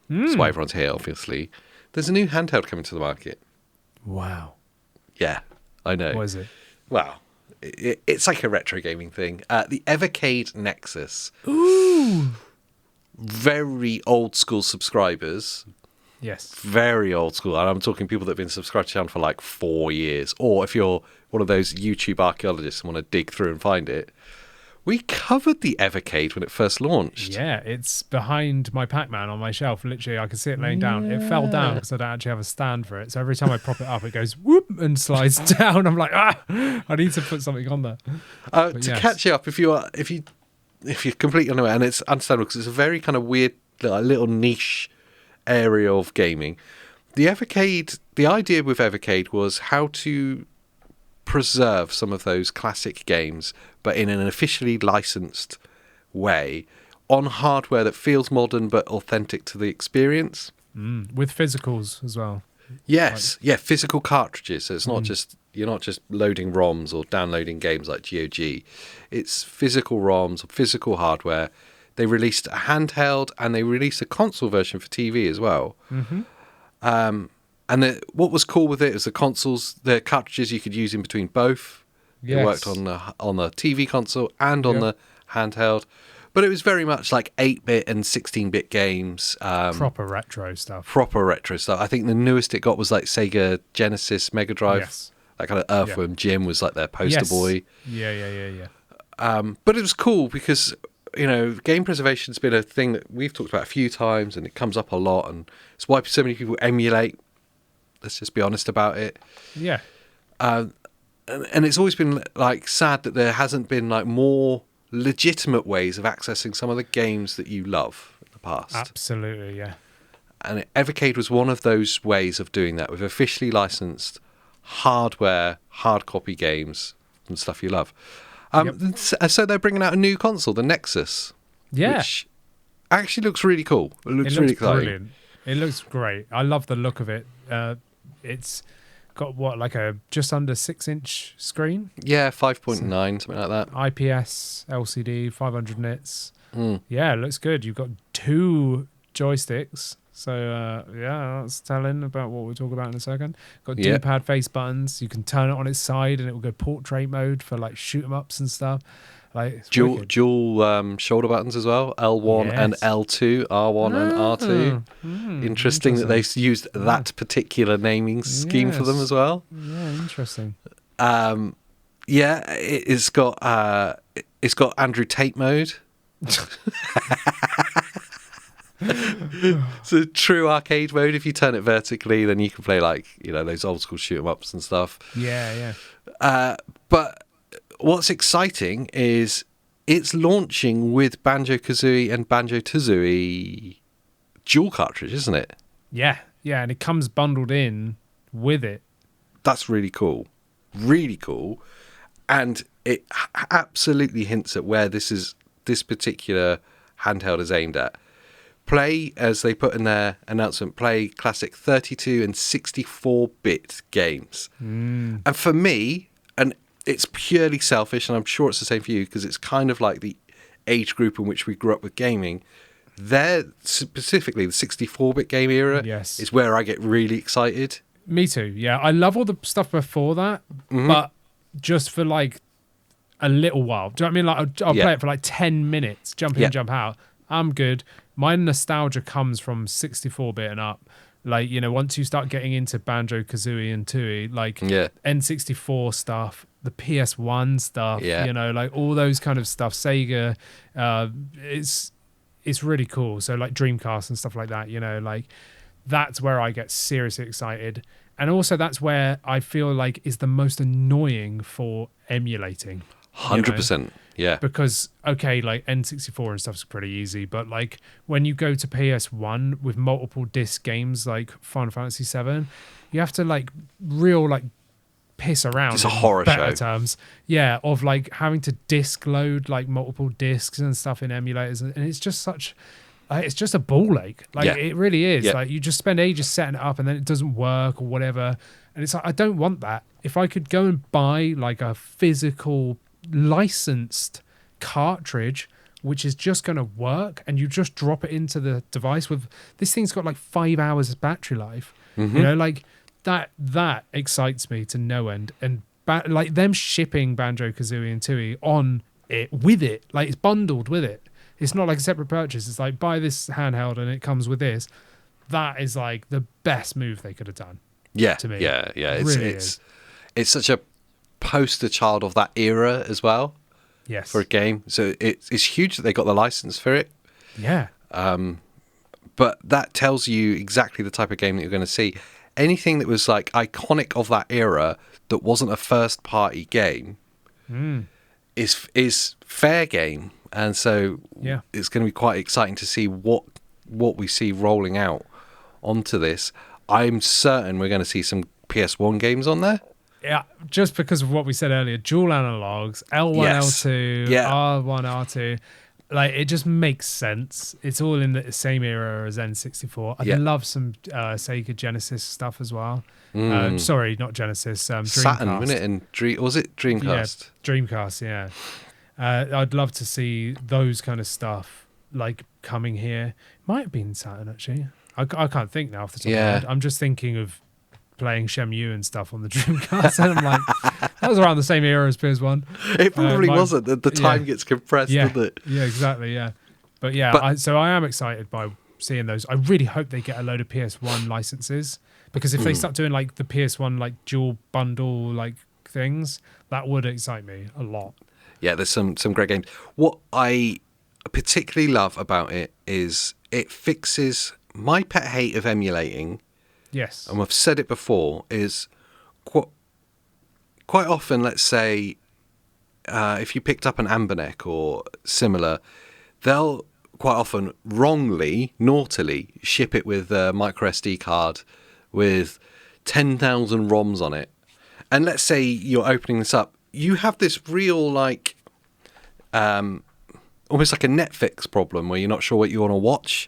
That's why everyone's here, obviously. There's a new handheld coming to the market. Wow. Yeah, I know. What is it? Well, it's like a retro gaming thing. The Evercade Nexus. Ooh. Very old school subscribers. Yes. Very old school. And I'm talking people that have been subscribed to the channel for like 4 years. Or if you're one of those YouTube archaeologists and want to dig through and find it. We covered the Evercade when it first launched. Yeah, it's behind my Pac-Man on my shelf. Literally, I can see it laying down. It fell down because I don't actually have a stand for it. So every time I prop it up, it goes whoop and slides down. I'm like, I need to put something on there. Catch you up, if you're completely unaware, and it's understandable because it's a very kind of weird little niche area of gaming. The idea with Evercade was how to preserve some of those classic games, but in an officially licensed way, on hardware that feels modern but authentic to the experience. With physicals as well. Yes, physical cartridges. So it's not just you're not just loading ROMs or downloading games like GOG. It's physical ROMs or physical hardware. They released a handheld and they released a console version for TV as well. And what was cool with it was the cartridges you could use in between both. Yes. It worked on the TV console and on the handheld. But it was very much like 8-bit and 16-bit games. Proper retro stuff. I think the newest it got was like Sega Genesis, Mega Drive. Yes. That kind of Earthworm Jim was like their poster boy. Yeah. But it was cool because, game preservation's been a thing that we've talked about a few times and it comes up a lot. And it's why so many people emulate. Let's just be honest about it. Yeah. And it's always been like sad that there hasn't been like more legitimate ways of accessing some of the games that you love in the past. Absolutely, yeah. And Evercade was one of those ways of doing that with officially licensed hardware, hard copy games and stuff you love. So they're bringing out a new console, the Nexus. Yeah. Which actually looks really cool. It looks really exciting. Brilliant. It looks great. I love the look of it. It's got like a just under 6-inch screen. Yeah, 5.9, something like that. IPS LCD, 500 nits. Yeah, it looks good. You've got 2 joysticks. So, that's telling about what we'll talk about in a second. Got D-pad face buttons. You can turn it on its side and it will go portrait mode for like shoot 'em ups and stuff. Like dual shoulder buttons as well, L1 and L2, R1 and R2. Interesting that they've used that particular naming scheme for them as well. Yeah, interesting. It's got Andrew Tate mode. It's a true arcade mode. If you turn it vertically, then you can play like those old school shoot 'em ups and stuff. Yeah. But what's exciting is it's launching with Banjo-Kazooie and Banjo-Tooie dual cartridge, isn't it? Yeah, and it comes bundled in with it. That's really cool. Really cool. And it absolutely hints at where this particular handheld is aimed at. Play, as they put in their announcement, play classic 32 and 64-bit games. And for me, and it's purely selfish, and I'm sure it's the same for you, because it's kind of like the age group in which we grew up with gaming. Specifically the 64-bit game era is where I get really excited. Me too, yeah. I love all the stuff before that, but just for like a little while. Do you know what I mean? Like I'll play it for like 10 minutes, jump in, jump out. I'm good. My nostalgia comes from 64-bit and up. Like, once you start getting into Banjo-Kazooie and Tooie, like N64 stuff, the PS1 stuff, like all those kind of stuff, Sega, it's really cool. So like Dreamcast and stuff like that, like that's where I get seriously excited. And also that's where I feel like is the most annoying for emulating. 100%. Yeah. Because, okay, like N64 and stuff's pretty easy, but like when you go to PS1 with multiple disc games like Final Fantasy VII, you have to like piss around. It's a horror show. Terms. Yeah, of like having to disc load like multiple discs and stuff in emulators. And it's just it's just a ball ache. Like it really is. Yeah. Like you just spend ages setting it up and then it doesn't work or whatever. And it's like, I don't want that. If I could go and buy like a physical licensed cartridge which is just going to work and you just drop it into the device with this thing's got like 5 hours of battery life, like that excites me to no end. And like them shipping Banjo-Kazooie and Tooie on it with it, like it's bundled with it, it's not like a separate purchase, it's like buy this handheld and it comes with this. That is like the best move they could have done. To me. It's such a poster child of that era as well. Yes. For a game. So it's huge that they got the license for it. Yeah. But that tells you exactly the type of game that you're going to see. Anything that was like iconic of that era that wasn't a first party game is fair game. And so it's going to be quite exciting to see what we see rolling out onto this. I'm certain we're going to see some PS1 games on there. Yeah, just because of what we said earlier, dual analogs, L1, L2, R1, R2, like it just makes sense. It's all in the same era as N64. I love some Sega Genesis stuff as well. Sorry, not Genesis. Dreamcast. Saturn, wasn't it? And was it Dreamcast? Yeah, Dreamcast. Yeah, I'd love to see those kind of stuff like coming here. Might have been Saturn actually. I can't think now off the top of my head. I'm just thinking of playing Shenmue and stuff on the Dreamcast, and I'm like, that was around the same era as PS1. It probably wasn't. The time gets compressed, doesn't it? Yeah, exactly. Yeah, but yeah, so I am excited by seeing those. I really hope they get a load of PS1 licenses, because if they start doing like the PS1 like dual bundle like things, that would excite me a lot. Yeah, there's some great games. What I particularly love about it is it fixes my pet hate of emulating. Yes. And I've said it before, is quite often, let's say, if you picked up an Amberneck or similar, they'll quite often wrongly, naughtily, ship it with a micro SD card with 10,000 ROMs on it. And let's say you're opening this up, you have this real, like, almost like a Netflix problem where you're not sure what you want to watch.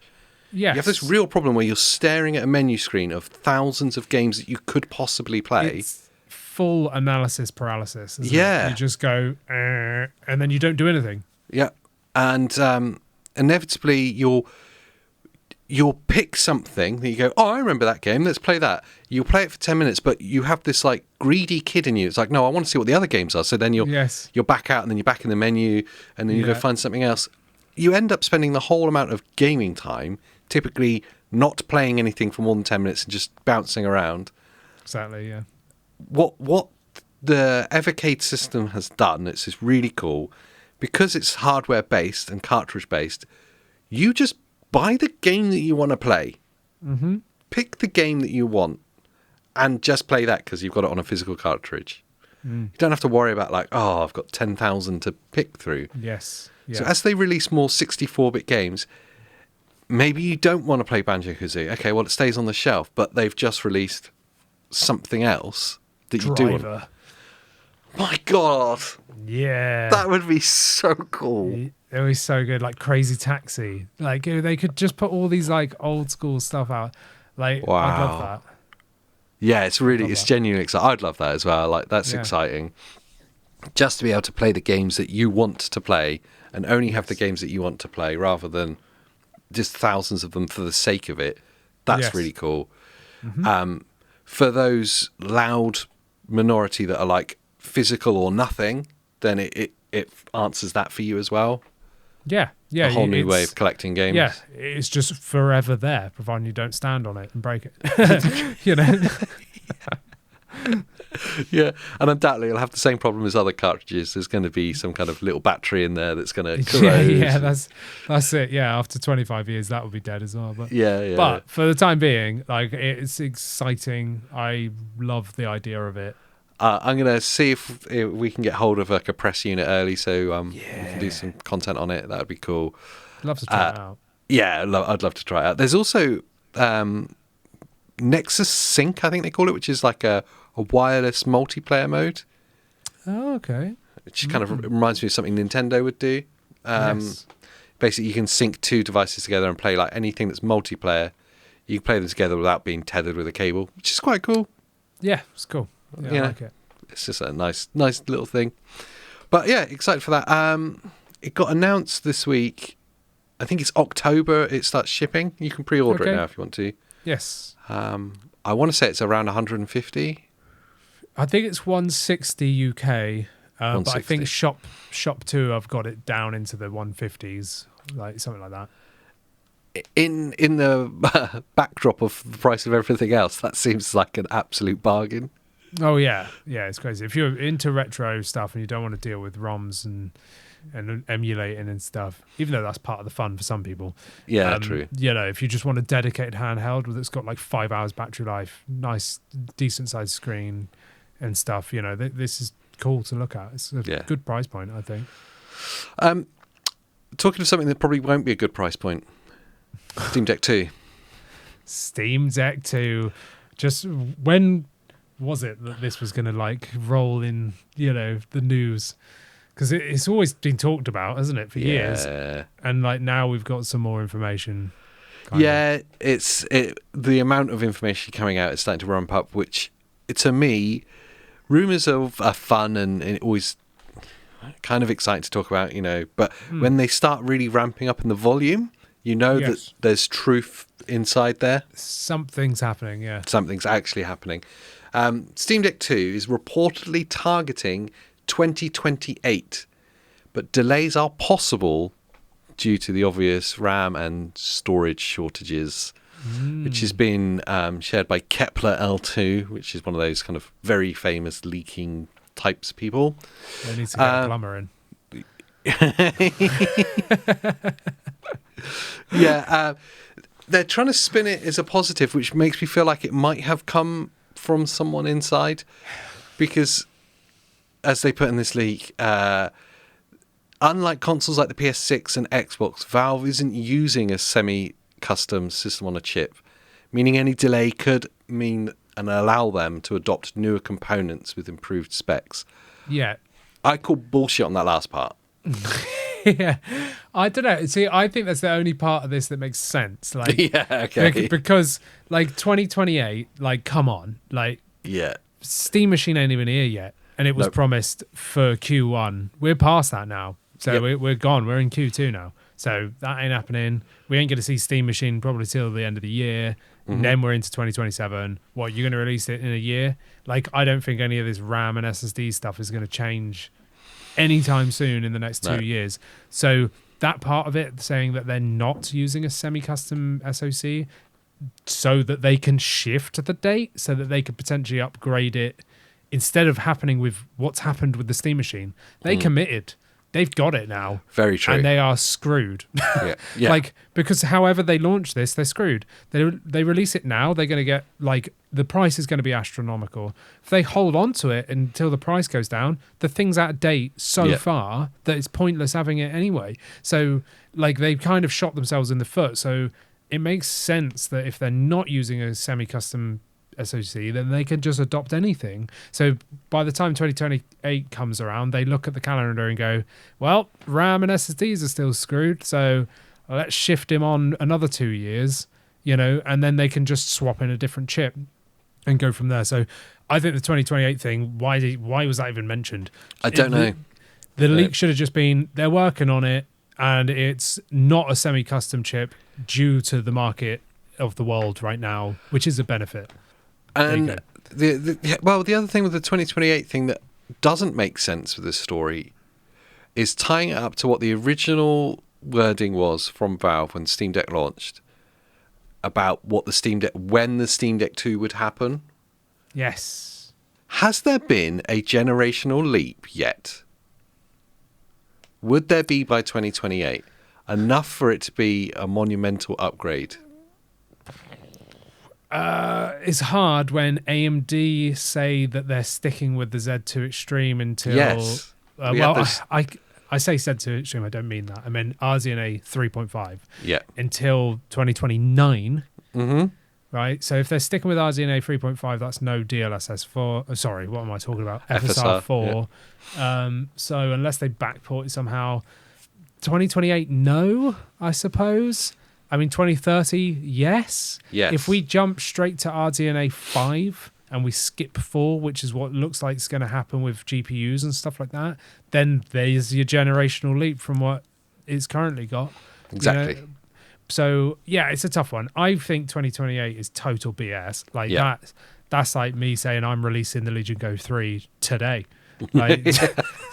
Yes. You have this real problem where you're staring at a menu screen of thousands of games that you could possibly play. It's full analysis paralysis. Isn't it? You just go, and then you don't do anything. Yeah. And inevitably you'll pick something that you go, oh, I remember that game, let's play that. You'll play it for 10 minutes, but you have this like greedy kid in you. It's like, no, I want to see what the other games are. So then you're back out, and then you're back in the menu, and then you go find something else. You end up spending the whole amount of gaming time typically not playing anything for more than 10 minutes and just bouncing around. Exactly, yeah. What the Evercade system has done, it's just really cool, because it's hardware based and cartridge based, you just buy the game that you want to play. Mm-hmm. Pick the game that you want and just play that because you've got it on a physical cartridge. You don't have to worry about like, oh, I've got 10,000 to pick through. Yes. Yeah. So as they release more 64-bit games, maybe you don't want to play Banjo-Kazooie. Okay, well, it stays on the shelf, but they've just released something else that you do want. My God. Yeah. That would be so cool. It would be so good, like Crazy Taxi. Like, they could just put all these like old school stuff out. Like, wow. I'd love that. Yeah, it's genuinely exciting. I'd love that as well. Like, that's exciting. Just to be able to play the games that you want to play and only have the games that you want to play rather than just thousands of them for the sake of it. That's really cool. Mm-hmm. For those loud minority that are like physical or nothing, then it answers that for you as well. Yeah. A whole new way of collecting games. Yeah, it's just forever there, providing you don't stand on it and break it. You know? Yeah, and undoubtedly it'll have the same problem as other cartridges. There's going to be some kind of little battery in there that's going to corrode. Yeah, that's it. Yeah, after 25 years, that will be dead as well. But Yeah. But for the time being, like, it's exciting. I love the idea of it. I'm going to see if we can get hold of like a press unit early, so we can do some content on it. That would be cool. Love to try it out. Yeah, I'd love to try it out. There's also Nexus Sync, I think they call it, which is like a wireless multiplayer mode. Oh, okay. Which kind of reminds me of something Nintendo would do. Yes. Basically, you can sync two devices together and play like anything that's multiplayer. You can play them together without being tethered with a cable, which is quite cool. Yeah, it's cool. Yeah, I like it. It's just a nice little thing. But yeah, excited for that. It got announced this week. I think it's October. It starts shipping. You can pre-order it now if you want to. Yes. I want to say it's around 150. I think it's 160 UK. 160. But I think Shop 2, I've got it down into the 150s, like something like that. In the backdrop of the price of everything else, that seems like an absolute bargain. Oh yeah, it's crazy. If you're into retro stuff and you don't want to deal with ROMs and emulating and stuff, even though that's part of the fun for some people. Yeah, true. You know, if you just want a dedicated handheld that's got like 5 hours battery life, nice, decent sized screen and stuff, you know, this is cool to look at. It's a good price point, I think. Talking of something that probably won't be a good price point, Steam Deck 2. Steam Deck 2. Just when was it that this was going to like roll in, you know, the news? Because it's always been talked about, hasn't it, for years? And like now we've got some more information. It's the amount of information coming out is starting to ramp up, which to me, rumors are fun and always kind of exciting to talk about, you know. But when they start really ramping up in the volume, you know that there's truth inside there. Something's happening, yeah. Something's actually happening. Steam Deck 2 is reportedly targeting 2028, but delays are possible due to the obvious RAM and storage shortages, which has been shared by Kepler L2, which is one of those kind of very famous leaking types of people. They need to get a plumber in. They're trying to spin it as a positive, which makes me feel like it might have come from someone inside, because as they put in this leak, unlike consoles like the PS6 and Xbox, Valve isn't using a semi-custom system on a chip, meaning any delay could mean and allow them to adopt newer components with improved specs. Yeah. I call bullshit on that last part. Yeah, I don't know. See, I think that's the only part of this that makes sense. Like, because like 2028, like, come on, like, Steam Machine ain't even here yet, and it was promised for Q1. We're past that now, so we're gone. We're in Q2 now, so that ain't happening. We ain't going to see Steam Machine probably till the end of the year. And then we're into 2027. What, you're going to release it in a year? Like, I don't think any of this RAM and SSD stuff is going to change anytime soon in the next 2 years. So that part of it, saying that they're not using a semi-custom SoC so that they can shift the date, so that they could potentially upgrade it instead of happening with what's happened with the Steam Machine. They committed. They've got it now. Very true. And they are screwed. Like, because however they launch this, they're screwed. They release it now, they're going to get, like, the price is going to be astronomical. If they hold on to it until the price goes down, the thing's out of date so far that it's pointless having it anyway. So, like, they've kind of shot themselves in the foot. So it makes sense that if they're not using a semi-custom SoC, then they can just adopt anything. So by the time 2028 comes around, they look at the calendar and go, well, RAM and SSDs are still screwed, so let's shift him on another 2 years, you know, and then they can just swap in a different chip and go from there. So I think the 2028 thing, why was that even mentioned? I don't know. The leak should have just been, they're working on it, and it's not a semi-custom chip due to the market of the world right now, which is a benefit. And the other thing with the 2028 thing that doesn't make sense with this story is tying it up to what the original wording was from Valve when Steam Deck launched about what when the Steam Deck 2 would happen. Yes. Has there been a generational leap yet? Would there be by 2028 enough for it to be a monumental upgrade? It's hard when AMD say that they're sticking with the Z2 Extreme until. Yes. I say Z2 Extreme. I don't mean that. I mean RZNA 3.5. Yeah. Until 2029. Mm-hmm. Right. So if they're sticking with RZNA 3.5, that's no DLSS 4. Sorry, what am I talking about? FSR 4. Yeah. So unless they backport it somehow, 2028, no, I suppose. I mean, 2030, yes. Yes. If we jump straight to RDNA 5 and we skip 4, which is what looks like is going to happen with GPUs and stuff like that, then there's your generational leap from what it's currently got. Exactly. You know? So, yeah, it's a tough one. I think 2028 is total BS. Like, that's like me saying I'm releasing the Legion Go 3 today. Like,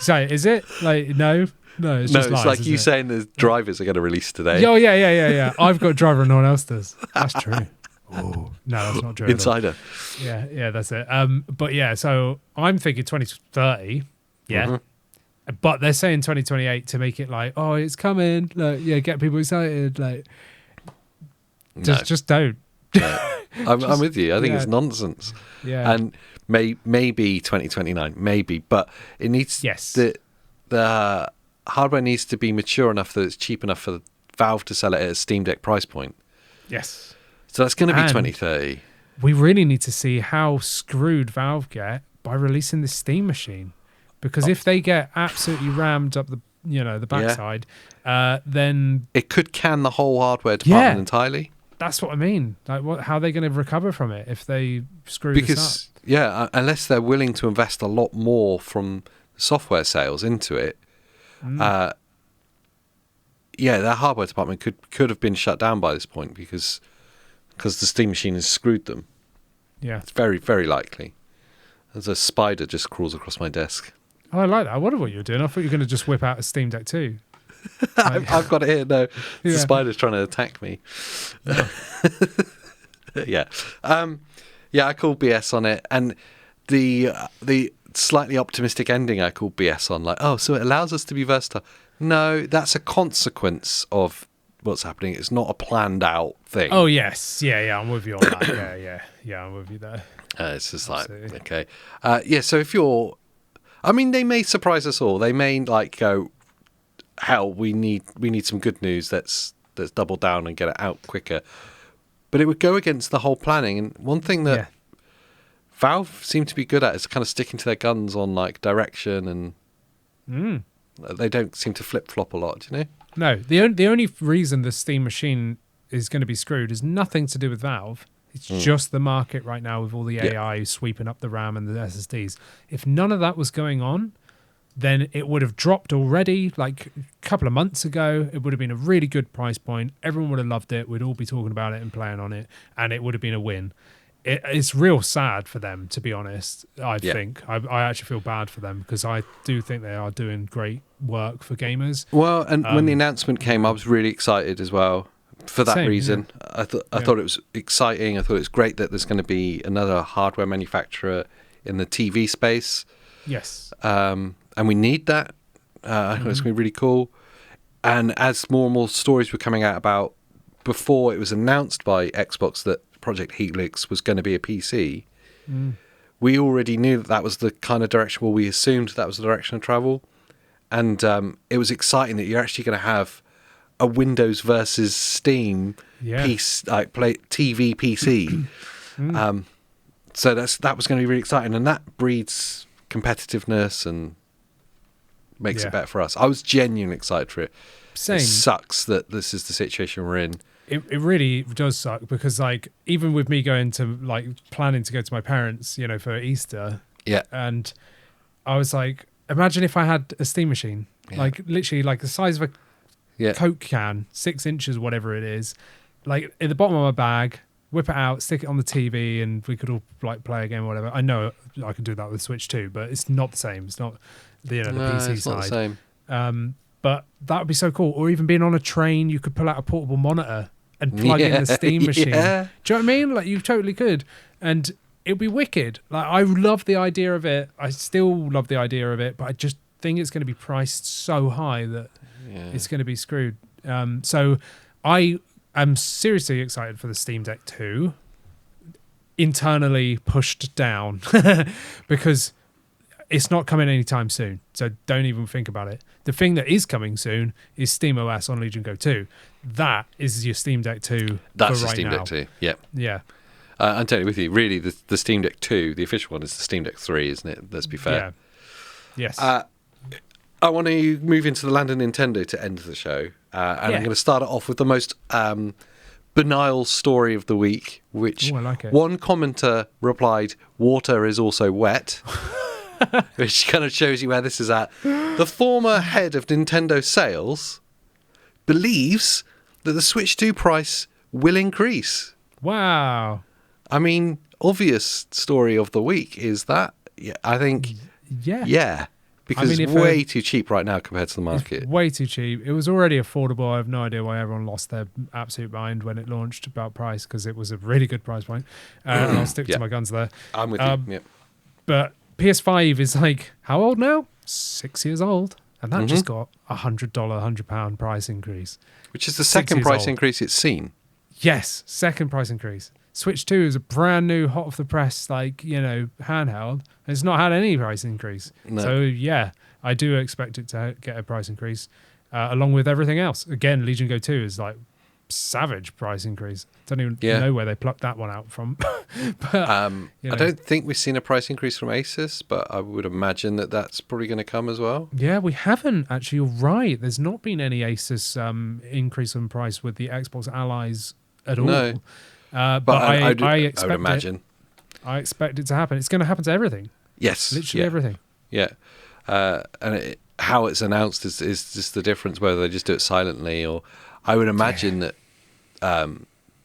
so is it? Like, no. No, it's just lies, like you it? saying the drivers are going to release today. Oh, yeah. I've got a driver and no one else does. That's true. Oh, no, that's not true. Insider. Yeah, that's it. But yeah, so I'm thinking 2030. Yeah. Mm-hmm. But they're saying 2028 to make it like, oh, it's coming. Like, yeah, get people excited. Like, just don't. No. I'm with you. I think it's nonsense. Yeah. And maybe 2029, maybe, but it needs the hardware needs to be mature enough that it's cheap enough for Valve to sell it at a Steam Deck price point. Yes. So that's going to be 2030. We really need to see how screwed Valve get by releasing the Steam machine, because if they get absolutely rammed up the backside, then it could can the whole hardware department entirely. That's what I mean. Like, how are they going to recover from it if they screw this up? Yeah, unless they're willing to invest a lot more from software sales into it. Their hardware department could have been shut down by this point because the Steam machine has screwed them. Yeah, it's very, very likely. There's a spider just crawls across my desk. Oh, I like that. I wonder what you're doing. I thought you were going to just whip out a Steam Deck too. I've got it here. No, the spider's trying to attack me. Yeah. I call BS on it, and the slightly optimistic ending I call BS on. Like, oh, so it allows us to be versatile. No, that's a consequence of what's happening. It's not a planned out thing. Oh yes, yeah, I'm with you on that. yeah, I'm with you there. It's just absolutely. Like, okay, so if you're, I mean, they may surprise us all. They may like go, hell, we need some good news. Let's double down and get it out quicker. But it would go against the whole planning. And one thing that Valve seem to be good at is kind of sticking to their guns on like direction, and they don't seem to flip flop a lot. Do you know? No, the only reason the Steam machine is going to be screwed is nothing to do with Valve. It's just the market right now with all the AI sweeping up the RAM and the SSDs. If none of that was going on, then it would have dropped already like a couple of months ago. It would have been a really good price point. Everyone would have loved it. We'd all be talking about it and playing on it, and it would have been a win. It's real sad for them, to be honest. I think I actually feel bad for them because I do think they are doing great work for gamers. Well, and when the announcement came, I was really excited as well for that reason. Yeah. I thought it was exciting. I thought it was great that there's going to be another hardware manufacturer in the TV space. Yes. And we need that. I think it's going to be really cool. And as more and more stories were coming out about, before it was announced by Xbox that Project Helix was going to be a PC, we already knew that was the kind of direction, well, we assumed that was the direction of travel. And it was exciting that you're actually going to have a Windows versus Steam piece, like TV PC. So that was going to be really exciting. And that breeds competitiveness and makes it better for us. I was genuinely excited for it. Same. It sucks that this is the situation we're in. It really does suck because like even with me going to like planning to go to my parents, for Easter. Yeah. And I was like, imagine if I had a Steam machine, like literally like the size of a Coke can, 6 inches, whatever it is, like in the bottom of my bag, whip it out, stick it on the TV, and we could all like play a game or whatever. I know I could do that with Switch too, but it's not the same. It's not the PC it's side. Not the same. But that would be so cool. Or even being on a train, you could pull out a portable monitor and plug in the Steam machine. Yeah. Do you know what I mean? Like you totally could. And it'd be wicked. Like, I love the idea of it. I still love the idea of it, but I just think it's going to be priced so high that it's going to be screwed. So I am seriously excited for the Steam Deck 2. Internally pushed down because it's not coming anytime soon. So don't even think about it. The thing that is coming soon is SteamOS on Legion Go 2. That is your Steam Deck 2. That's for the Steam now. Deck 2. Yeah. Yeah. I'm totally with you. Really, the Steam Deck 2, the official one, is the Steam Deck 3, isn't it? Let's be fair. Yeah. Yes. I want to move into the land of Nintendo to end the show. I'm going to start it off with the most banal story of the week, which I like it. One commenter replied, "Water is also wet," which kind of shows you where this is at. The former head of Nintendo sales believes that the Switch 2 price will increase. Wow. I mean, obvious story of the week is that. Yeah, I think. Yeah. Because it's way too cheap right now compared to the market. It's way too cheap. It was already affordable. I have no idea why everyone lost their absolute mind when it launched about price, because it was a really good price point. And I'll stick to my guns there. I'm with you. Yeah. But PS5 is like, how old now? 6 years old. And that just got $100, £100 price increase. Which is the second price increase it's seen. Yes, second price increase. Switch 2 is a brand new, hot off the press, handheld. It's not had any price increase. No. So, yeah, I do expect it to get a price increase along with everything else. Again, Legion Go 2 is like savage price increase. Don't even know where they plucked that one out from. But, I don't think we've seen a price increase from Asus, but I would imagine that that's probably going to come as well. Yeah, we haven't actually. You're right. There's not been any Asus increase in price with the Xbox Allies at all. No. But I expect I would imagine. I expect it to happen. It's going to happen to everything. Yes. Literally everything. Yeah. And how it's announced is just the difference, whether they just do it silently or... I would imagine that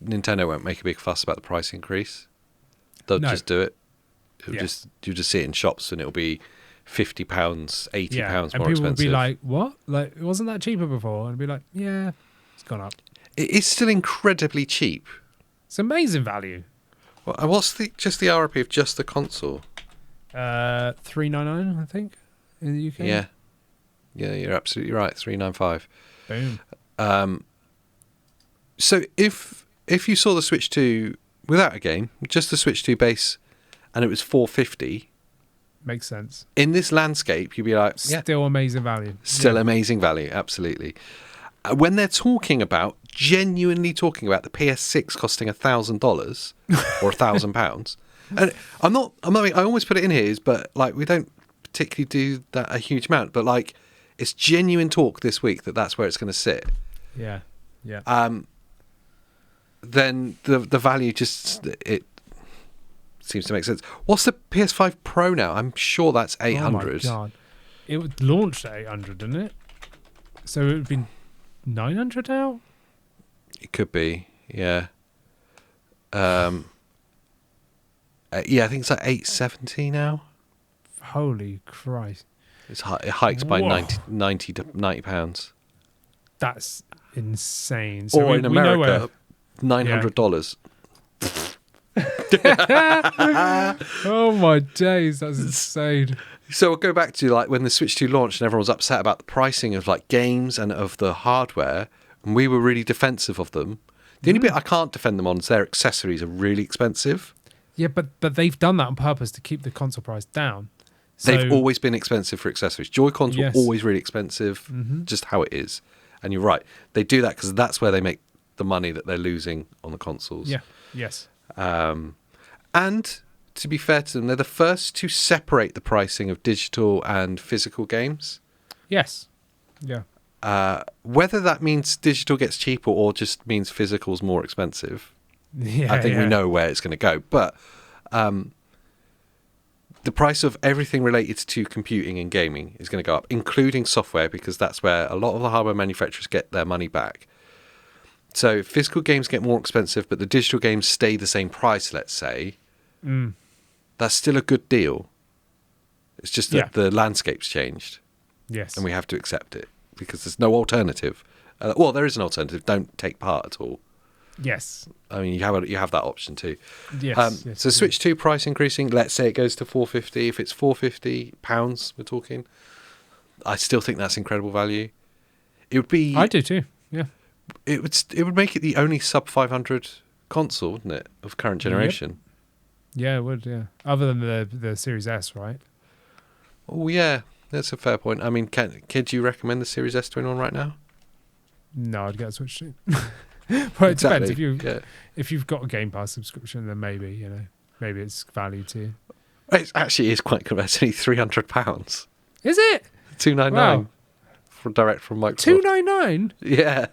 Nintendo won't make a big fuss about the price increase. They'll just do it. You'll just see it in shops and it'll be £50, £80 more expensive. And people will be like, what? Like, wasn't that cheaper before? And be like, yeah, it's gone up. It is still incredibly cheap. It's amazing value. Well, what's the RRP of just the console? $399, I think, in the UK. Yeah, you're absolutely right. $395. Boom. So if you saw the Switch 2 without a game, just the Switch 2 base, and it was $450, makes sense. In this landscape, you'd be like, still amazing value. Still amazing value, absolutely. When they're genuinely talking about the PS6 costing $1,000 or £1,000, and I always put it in here, but like we don't particularly do that a huge amount, but like it's genuine talk this week that's where it's going to sit. Yeah. Then the value it seems to make sense. What's the PS5 Pro now? I'm sure that's 800. Oh my God. It was launched at 800, didn't it? So it would be 900 now? It could be, yeah. I think it's like 870 now. Holy Christ. It hikes by 90 to £90. That's insane. So or in America, $900. Oh my days, that's insane. So we'll go back to like when the Switch 2 launched and everyone was upset about the pricing of like games and of the hardware, and we were really defensive of them. The only bit I can't defend them on is their accessories are really expensive. Yeah, but they've done that on purpose to keep the console price down. So, they've always been expensive for accessories. Joy-Cons were always really expensive, just how it is. And you're right, they do that because that's where they make the money that they're losing on the consoles. Yeah, yes. And to be fair to them, they're the first to separate the pricing of digital and physical games. Yes. Yeah. Whether that means digital gets cheaper or just means physical's more expensive, I think we know where it's going to go. But the price of everything related to computing and gaming is going to go up, including software, because that's where a lot of the hardware manufacturers get their money back. So physical games get more expensive, but the digital games stay the same price, let's say. That's still a good deal. It's just that the landscape's changed. Yes. And we have to accept it because there's no alternative. Well, there is an alternative. Don't take part at all. Yes. I mean, you have that option too. Yes. So Switch 2 price increasing. Let's say it goes to £450. If it's £450, we're talking. I still think that's incredible value. It would be. I do too. Yeah. It would make it the only sub 500 console, wouldn't it, of current generation? Yep. Yeah, it would. Yeah. Other than the Series S, right? Oh yeah, that's a fair point. I mean, could you recommend the Series S to anyone right now? No, I'd get a Switch 2. Well, it depends. If you've got a Game Pass subscription, then maybe maybe it's value to you. It actually is quite good. It's only £300. Is it? $299 Wow. Direct from Microsoft. $299. Yeah,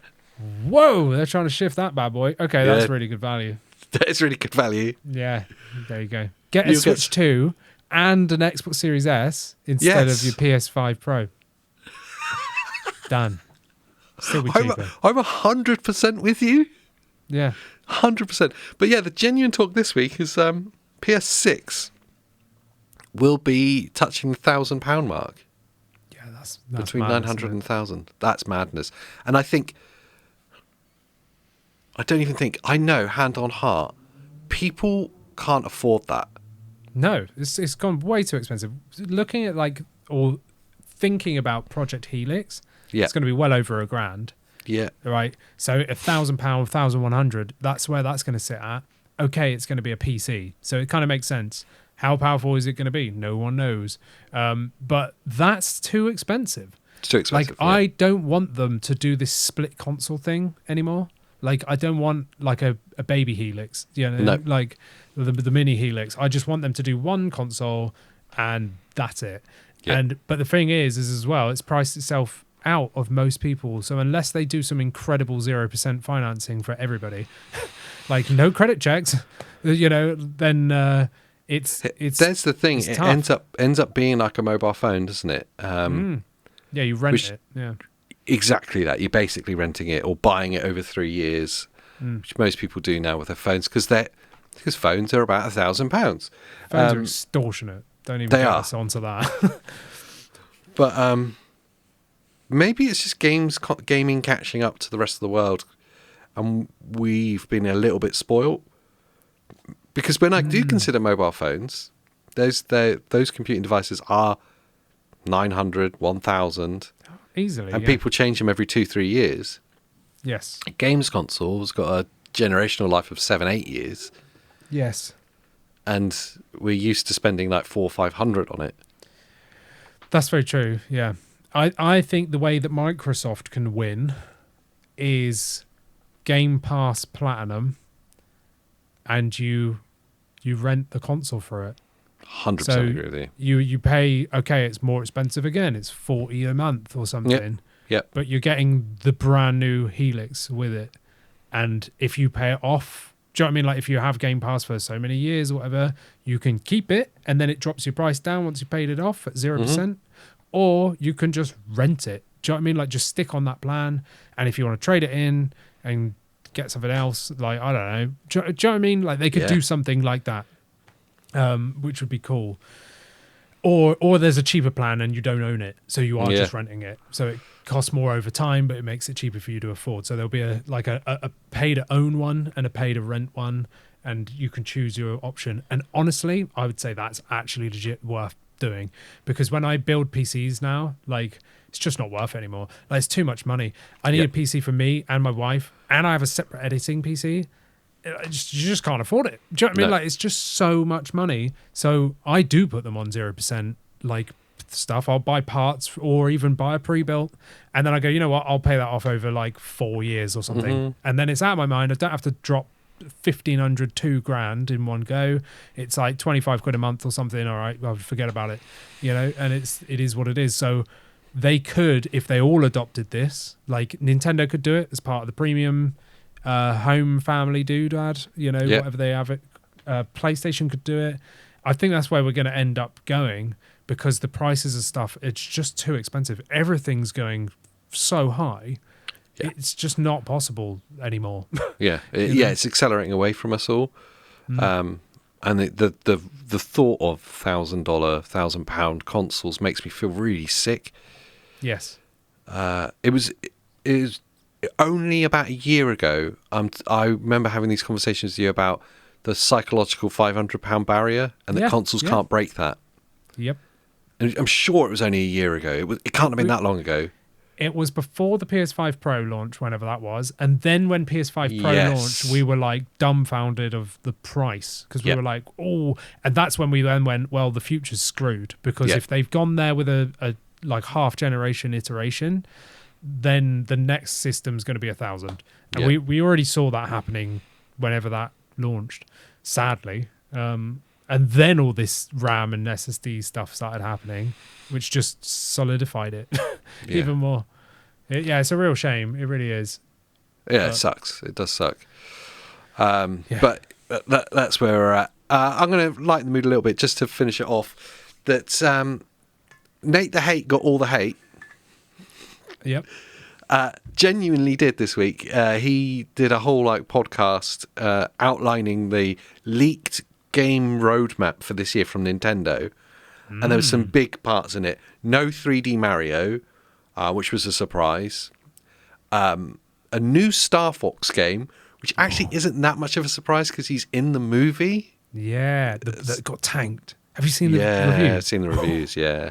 Whoa, they're trying to shift that bad boy. Okay, Yeah. that's really good value. that is really good value. Yeah, there you go. Get a You'll get- Switch 2 and an Xbox Series S instead Yes. of your PS5 Pro. Done. Still be cheaper. I'm 100% with you. Yeah. 100%. But yeah, the genuine talk this week is PS6 will be touching the £1,000 mark. Yeah, that's Between madness, 900 isn't and it? 1,000. That's madness. And I know, hand on heart, people can't afford that. No, it's gone way too expensive. Looking at or thinking about Project Helix, Yeah. it's going to be well over £1,000. Yeah. Right, so £1,000, 1,100. That's where that's going to sit at. Okay, it's going to be a PC, so it kind of makes sense. How powerful is it going to be? No one knows. But that's too expensive. It's too expensive. I don't want them to do this split console thing anymore. I don't want a baby Helix. No. Like the mini Helix. I just want them to do one console and that's it. Yeah. But the thing is as well, it's priced itself out of most people. So unless they do some incredible 0% financing for everybody, no credit checks, then it's There's the thing. it's It tough. ends up being like a mobile phone, doesn't it? Yeah, you rent it. Yeah. Exactly that. You're basically renting it or buying it over 3 years, which most people do now with their phones because phones are about £1,000. Phones are extortionate. Don't even they get are. us onto that. But maybe it's just gaming catching up to the rest of the world, and we've been a little bit spoiled. Because when I do consider mobile phones, those computing devices are 900, 1,000, Easily. and Yeah. people change them every 2-3 years. Yes. A games console has got a generational life of 7-8 years, Yes. and we're used to spending like 400-500 on it. That's very true. Yeah. I think the way that Microsoft can win is Game Pass Platinum, and you rent the console for it. 100% So agree with you. You pay, okay, it's more expensive again. It's $40 a month or something. Yep. But you're getting the brand new Helix with it. And if you pay it off, do you know what I mean? Like if you have Game Pass for so many years or whatever, you can keep it and then it drops your price down once you paid it off at 0%. Or you can just rent it. Do you know what I mean? Like just stick on that plan. And if you want to trade it in and get something else, like, I don't know. Do you know what I mean? Like they could do something like that. Which would be cool. Or there's a cheaper plan and you don't own it, so you are just renting it. So it costs more over time, but it makes it cheaper for you to afford. So there'll be a pay to own one and a pay to rent one, and you can choose your option. And honestly, I would say that's actually legit worth doing, because when I build PCs now, it's just not worth it anymore. It's too much money. I need a PC for me and my wife, and I have a separate editing PC. You just can't afford it. Do you know what I mean? No. It's just so much money. So I do put them on 0%, stuff. I'll buy parts or even buy a pre-built. And then I go, you know what? I'll pay that off over 4 years or something. And then it's out of my mind. I don't have to drop 1,500, $2,000 in one go. It's like 25 quid a month or something. All right, well, forget about it. And it is what it is. So they could, if they all adopted this, Nintendo could do it as part of the premium home family doodad, whatever they have it. PlayStation could do it. I think that's where we're going to end up going, because the prices of stuff, it's just too expensive. Everything's going so high. Yeah. It's just not possible anymore. It's accelerating away from us all. And the thought of £1,000, £1,000 consoles makes me feel really sick. Yes. It was only about a year ago, I remember having these conversations with you about the psychological £500 barrier, and that consoles can't break that. Yep. And I'm sure it was only a year ago. It can't have been that long ago. It was before the PS5 Pro launch, whenever that was. And then when PS5 Pro launched, we were like dumbfounded of the price, because we were like, oh, and that's when we then went, well, the future's screwed, because if they've gone there with a like half generation iteration, then the next system's going to be 1,000. And we already saw that happening whenever that launched, sadly. And then all this RAM and SSD stuff started happening, which just solidified it even more. It's a real shame. It really is. Yeah, it sucks. It does suck. But that's where we're at. I'm going to lighten the mood a little bit just to finish it off. That Nate the Hate got all the hate. Yep. Genuinely did this week. He did a whole podcast outlining the leaked game roadmap for this year from Nintendo, and there were some big parts in it. No 3D Mario, which was a surprise. A new Star Fox game, which actually isn't that much of a surprise because he's in the movie. Yeah, that got tanked. Have you seen the reviews? Yeah, I've seen the reviews. Yeah.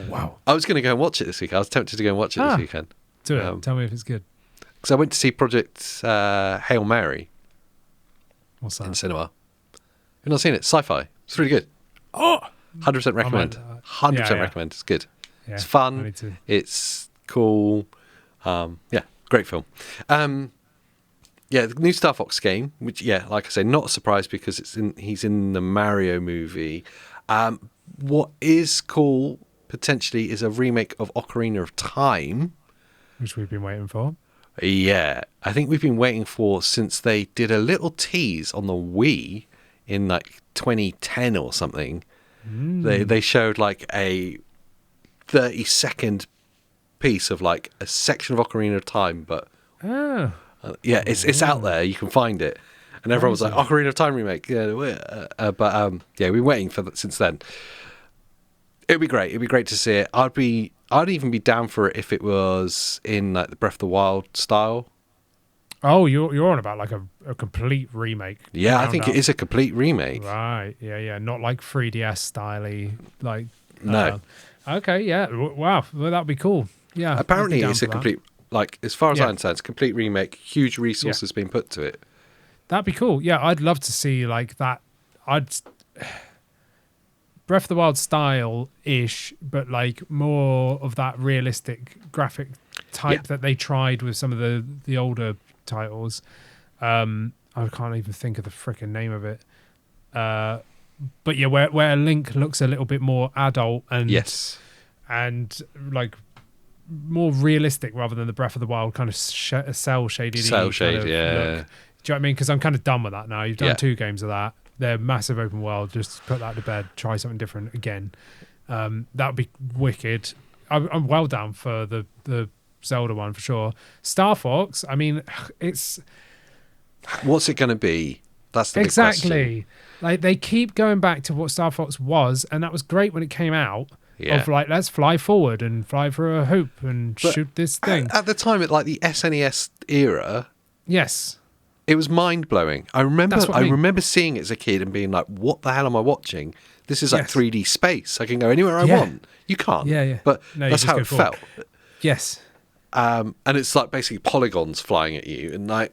Wow. I was going to go and watch it this week. I was tempted to go and watch it this weekend. Do it. Tell me if it's good. Because I went to see Project Hail Mary. What's that? In cinema. You've not seen it? Sci-fi. It's really good. Oh! 100% recommend. 100% recommend. It's good. Yeah, it's fun. It's cool. Great film. The new Star Fox game, which, like I say, not a surprise because he's in the Mario movie. What is cool, potentially, is a remake of Ocarina of Time. Which we've been waiting for. Yeah. I think we've been waiting for since they did a little tease on the Wii in like 2010 or something. They showed like a 30-second piece of like a section of Ocarina of Time, but it's out there. You can find it, and everyone was like, Ocarina of Time remake. We've been waiting for that since then. It'd be great. It'd be great to see it. I'd even be down for it if it was in like the Breath of the Wild style. Oh, you're on about like a complete remake. Yeah, I think it is a complete remake. Right. Yeah. Not like 3DS style-y, like. No. Okay. Yeah. Wow. Well, that'd be cool. Yeah. Apparently, it's a complete, like, as far as I understand, it's a complete remake. Huge resources being put to it. That'd be cool. Yeah, I'd love to see like that. Breath of the Wild style-ish, but like more of that realistic graphic type that they tried with some of the older titles. I can't even think of the freaking name of it. But yeah, where Link looks a little bit more adult and like more realistic rather than the Breath of the Wild kind of cell shaded. Cell shade, look. Do you know what I mean? Because I'm kind of done with that now. You've done 2 games of that. They're massive open world. Just put that to bed. Try something different again. That would be wicked. I'm well down for the Zelda one for sure. Star Fox, I mean, it's... What's it going to be? That's the big question. Like, they keep going back to what Star Fox was, and that was great when it came out. Yeah. Of like, let's fly forward and fly for a hoop and shoot this thing. At the time, at like the SNES era... Yes. It was mind-blowing. I remember seeing it as a kid and being like, what the hell am I watching? This is like 3D space. I can go anywhere I want. You can't. Yeah. But that's how it felt. Yes. And it's like basically polygons flying at you. And like,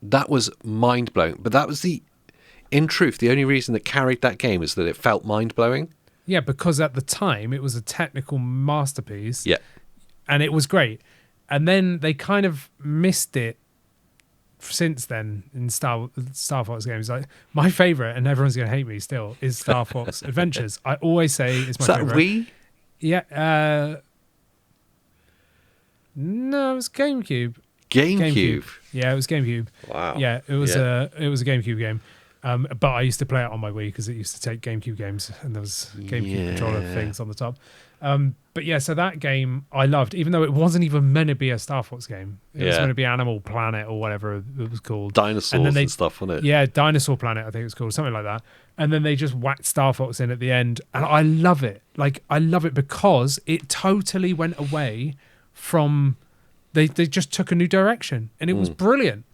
that was mind-blowing. But that was in truth, the only reason that carried that game is that it felt mind-blowing. Yeah, because at the time, it was a technical masterpiece. Yeah. And it was great. And then they kind of missed it since then in Star Fox games. Like, my favorite, and everyone's going to hate me still, is Star Fox Adventures. I always say it's my favorite. Is that Wii? Yeah. No, it was GameCube. GameCube? Yeah, it was GameCube. Wow. Yeah, it was a GameCube game. But I used to play it on my Wii because it used to take GameCube games and there was GameCube controller things on the top. But yeah, so that game I loved, even though it wasn't even meant to be a Star Fox game. It was meant to be Animal Planet or whatever it was called. Dinosaurs and stuff, wasn't it? Yeah, Dinosaur Planet, I think it was called, something like that. And then they just whacked Star Fox in at the end. And I love it. Like, I love it because it totally went away from They just took a new direction, and it was brilliant.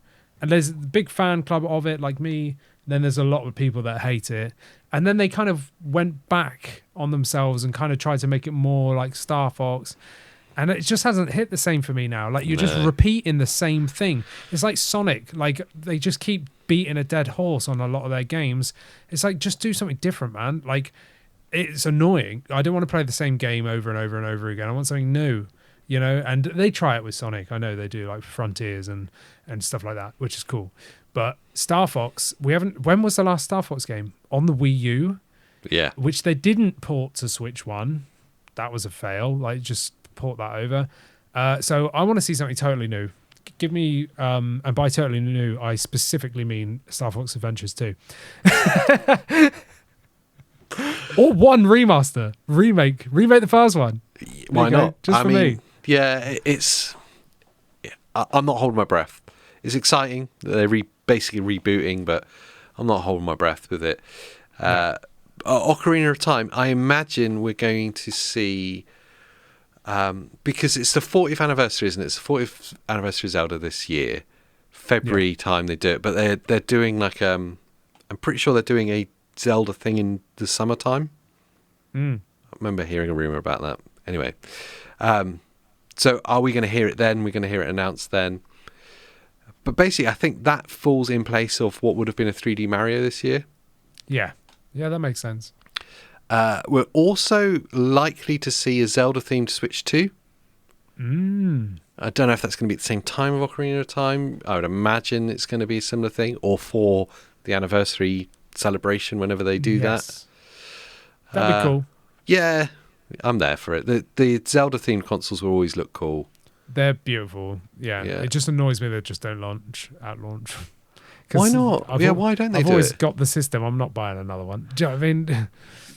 And there's a big fan club of it, like me. Then there's a lot of people that hate it. And then they kind of went back on themselves and kind of tried to make it more like Star Fox. And it just hasn't hit the same for me now. Like, you're just repeating the same thing. It's like Sonic. Like, they just keep beating a dead horse on a lot of their games. It's like, just do something different, man. Like, it's annoying. I don't want to play the same game over and over and over again. I want something new, you know? And they try it with Sonic. I know they do, like Frontiers and stuff like that, which is cool. But Star Fox, we haven't... When was the last Star Fox game? On the Wii U? Yeah. Which they didn't port to Switch 1. That was a fail. Like, just port that over. So I want to see something totally new. Give me... and by totally new, I specifically mean Star Fox Adventures 2. Or one remaster. Remake the first one. Why not? Just for me. Yeah, it's... I'm not holding my breath. It's exciting that they're basically rebooting, but I'm not holding my breath with it. Ocarina of Time, I imagine we're going to see... because it's the 40th anniversary, isn't it? It's the 40th anniversary of Zelda this year. February time they do it, but they're doing like... I'm pretty sure they're doing a Zelda thing in the summertime. I remember hearing a rumor about that. Anyway, so are we going to hear it then? We're going to hear it announced then. But basically, I think that falls in place of what would have been a 3D Mario this year. Yeah, that makes sense. We're also likely to see a Zelda-themed Switch 2. I don't know if that's going to be at the same time of Ocarina of Time. I would imagine it's going to be a similar thing, or for the anniversary celebration whenever they do that. That'd be cool. Yeah, I'm there for it. The Zelda-themed consoles will always look cool. They're beautiful. Yeah. It just annoys me they just don't at launch. Why not? Why don't they do it? I've always got the system. I'm not buying another one. Do you know what I mean?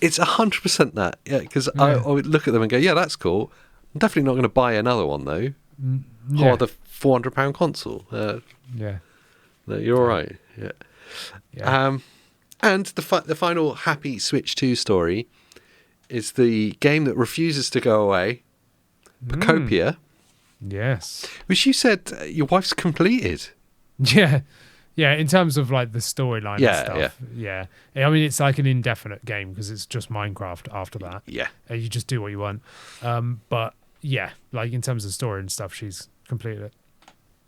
It's 100% that. Yeah, because I would look at them and go, yeah, that's cool. I'm definitely not going to buy another one, though. Or the £400 console. Yeah. No, you're all right. Yeah. And the final happy Switch 2 story is the game that refuses to go away, Pokopia. Yes. Which you said your wife's completed. Yeah. Yeah, in terms of like the storyline and stuff. Yeah. I mean, it's like an indefinite game because it's just Minecraft after that. Yeah. And you just do what you want. But yeah, like in terms of story and stuff, she's completed it.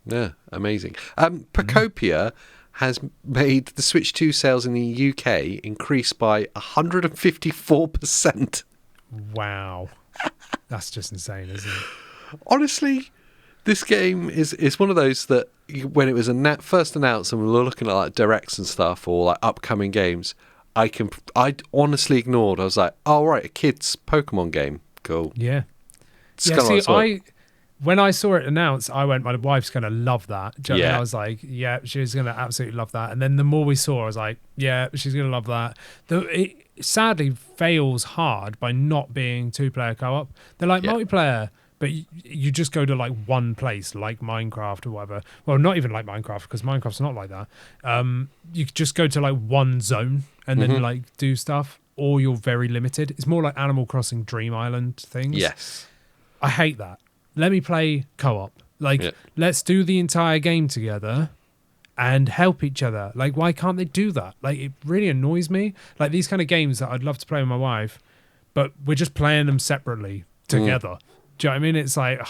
Yeah, amazing. Pokopia has made the Switch 2 sales in the UK increase by 154%. Wow. That's just insane, isn't it? Honestly, this game is one of those that when it was first announced and we were looking at like directs and stuff or like upcoming games, I honestly ignored. I was like, oh, right, a kid's Pokemon game. Cool. Yeah. When I saw it announced, I went, my wife's going to love that. Do you know what I mean? I was like, yeah, she's going to absolutely love that. And then the more we saw, I was like, yeah, she's going to love that. It sadly fails hard by not being two-player co-op. They're like multiplayer, but you just go to like one place, like Minecraft or whatever. Well, not even like Minecraft, because Minecraft's not like that. You just go to like one zone and then like do stuff, or you're very limited. It's more like Animal Crossing Dream Island things. Yes. I hate that. Let me play co-op. Like, let's do the entire game together and help each other. Like, why can't they do that? Like, it really annoys me. Like, these kind of games that I'd love to play with my wife, but we're just playing them separately together. Do you know what I mean? It's like,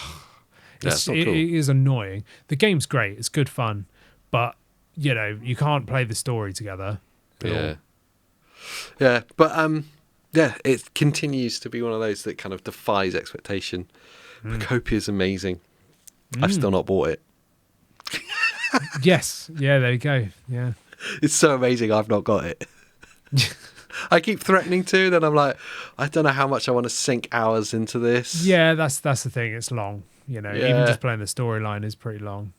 it is annoying. The game's great. It's good fun. But, you know, you can't play the story together at all. Yeah, but, it continues to be one of those that kind of defies expectation. Pokopia is amazing. I've still not bought it. Yes. Yeah, there you go. Yeah. It's so amazing I've not got it. I keep threatening to, then I'm like, I don't know how much I want to sink hours into this. Yeah, that's the thing. It's long. You know, even just playing the storyline is pretty long.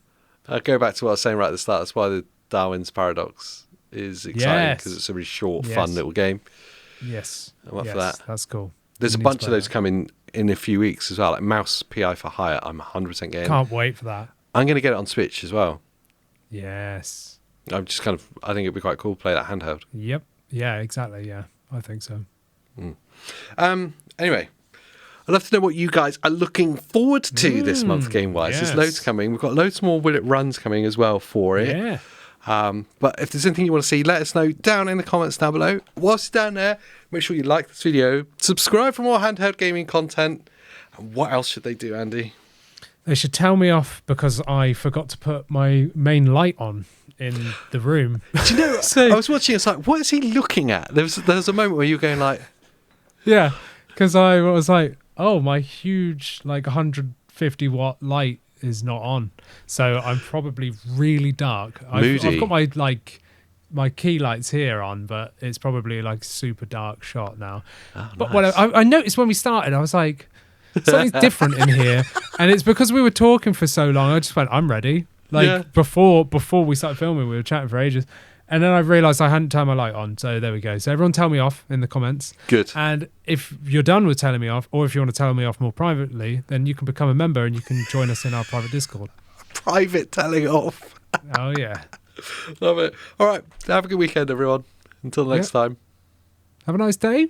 I go back to what I was saying right at the start. That's why the Darwin's Paradox is exciting, because it's a really short, fun little game. Yes. I'm up for that. That's cool. There's a bunch of those coming in a few weeks as well, like Mouse PI for Hire. I'm 100% getting. Can't wait for that. I'm going to get it on Switch as well. Yes. I'm just I think it'd be quite cool to play that handheld. Yep. Yeah, exactly. Yeah, I think so. Anyway, I'd love to know what you guys are looking forward to this month game-wise. Yes. There's loads coming. We've got loads more Will It Runs coming as well for it. Yeah. But if there's anything you want to see, let us know down in the comments down below. Whilst you're down there, make sure you like this video, subscribe for more handheld gaming content. And what else should they do, Andy? They should tell me off because I forgot to put my main light on in the room. Do you know, I was watching, it's like, what is he looking at? There was a moment where you were going like... Yeah, because I was like, oh, my huge, like, 150-watt light is not on. So I'm probably really dark. I've got my key lights here on, but it's probably, like, super dark shot now. Oh, but nice. I noticed when we started, I was like... Something's different in here, and it's because we were talking for so long. I just went, I'm ready. Before we started filming, we were chatting for ages, and then I realised I hadn't turned my light on. So there we go. So everyone, tell me off in the comments. Good. And if you're done with telling me off, or if you want to tell me off more privately, then you can become a member and you can join us in our private Discord. Private telling off. Oh yeah, love it. All right, have a good weekend, everyone. Until next time. Have a nice day.